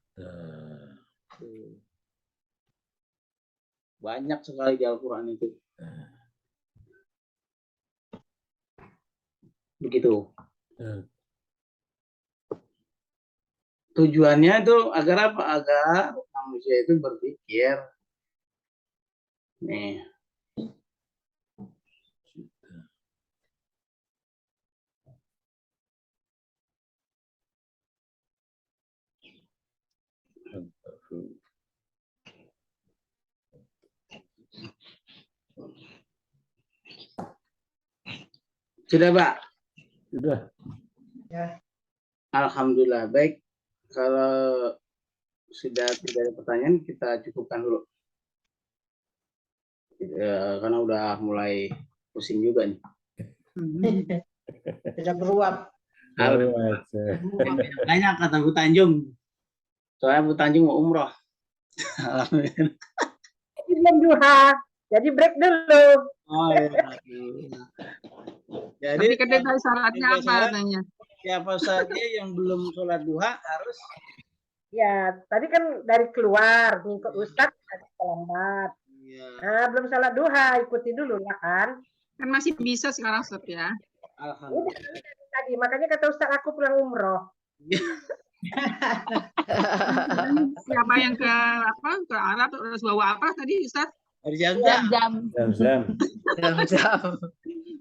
Banyak sekali di Al-Quran itu. Begitu. Tujuannya itu agar apa? Agar manusia itu berpikir. Nih. Sudah, Pak? Sudah. Ya. Alhamdulillah. Baik. Kalau sudah tidak ada pertanyaan, kita cukupkan dulu. Ya, karena udah mulai pusing juga nih. Sudah beruap. Banyak kata Bu Tanjung. Soalnya Bu Tanjung mau umroh. Belum duha, jadi break dulu. Oh, iya. Jadi Tapi ketika syaratnya apa katanya? Siapa saja yang belum sholat duha harus. Ya, tadi kan dari keluar ngikut Ustadz ada terlambat. Ya. Nah, belum salat duha, ikuti dulu lah kan. Kan masih bisa sekarang Ustaz ya. Alhamdulillah. Udah tadi, makanya kata Ustadz aku pulang umroh. Siapa yang ke Arab harus bawa apa tadi Ustaz? Jam.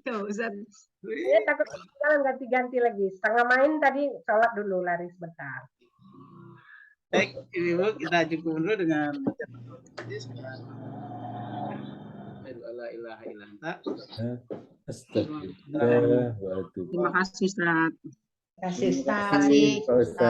Tuh Ustaz. Ya, takut jalan ganti-ganti lagi. Setengah main tadi sholat dulu, lari sebentar. Baik, Ibu, kita cukup dulu dengan Terima kasih Ustaz. Kasih Terima kasih. Pak Ustaz.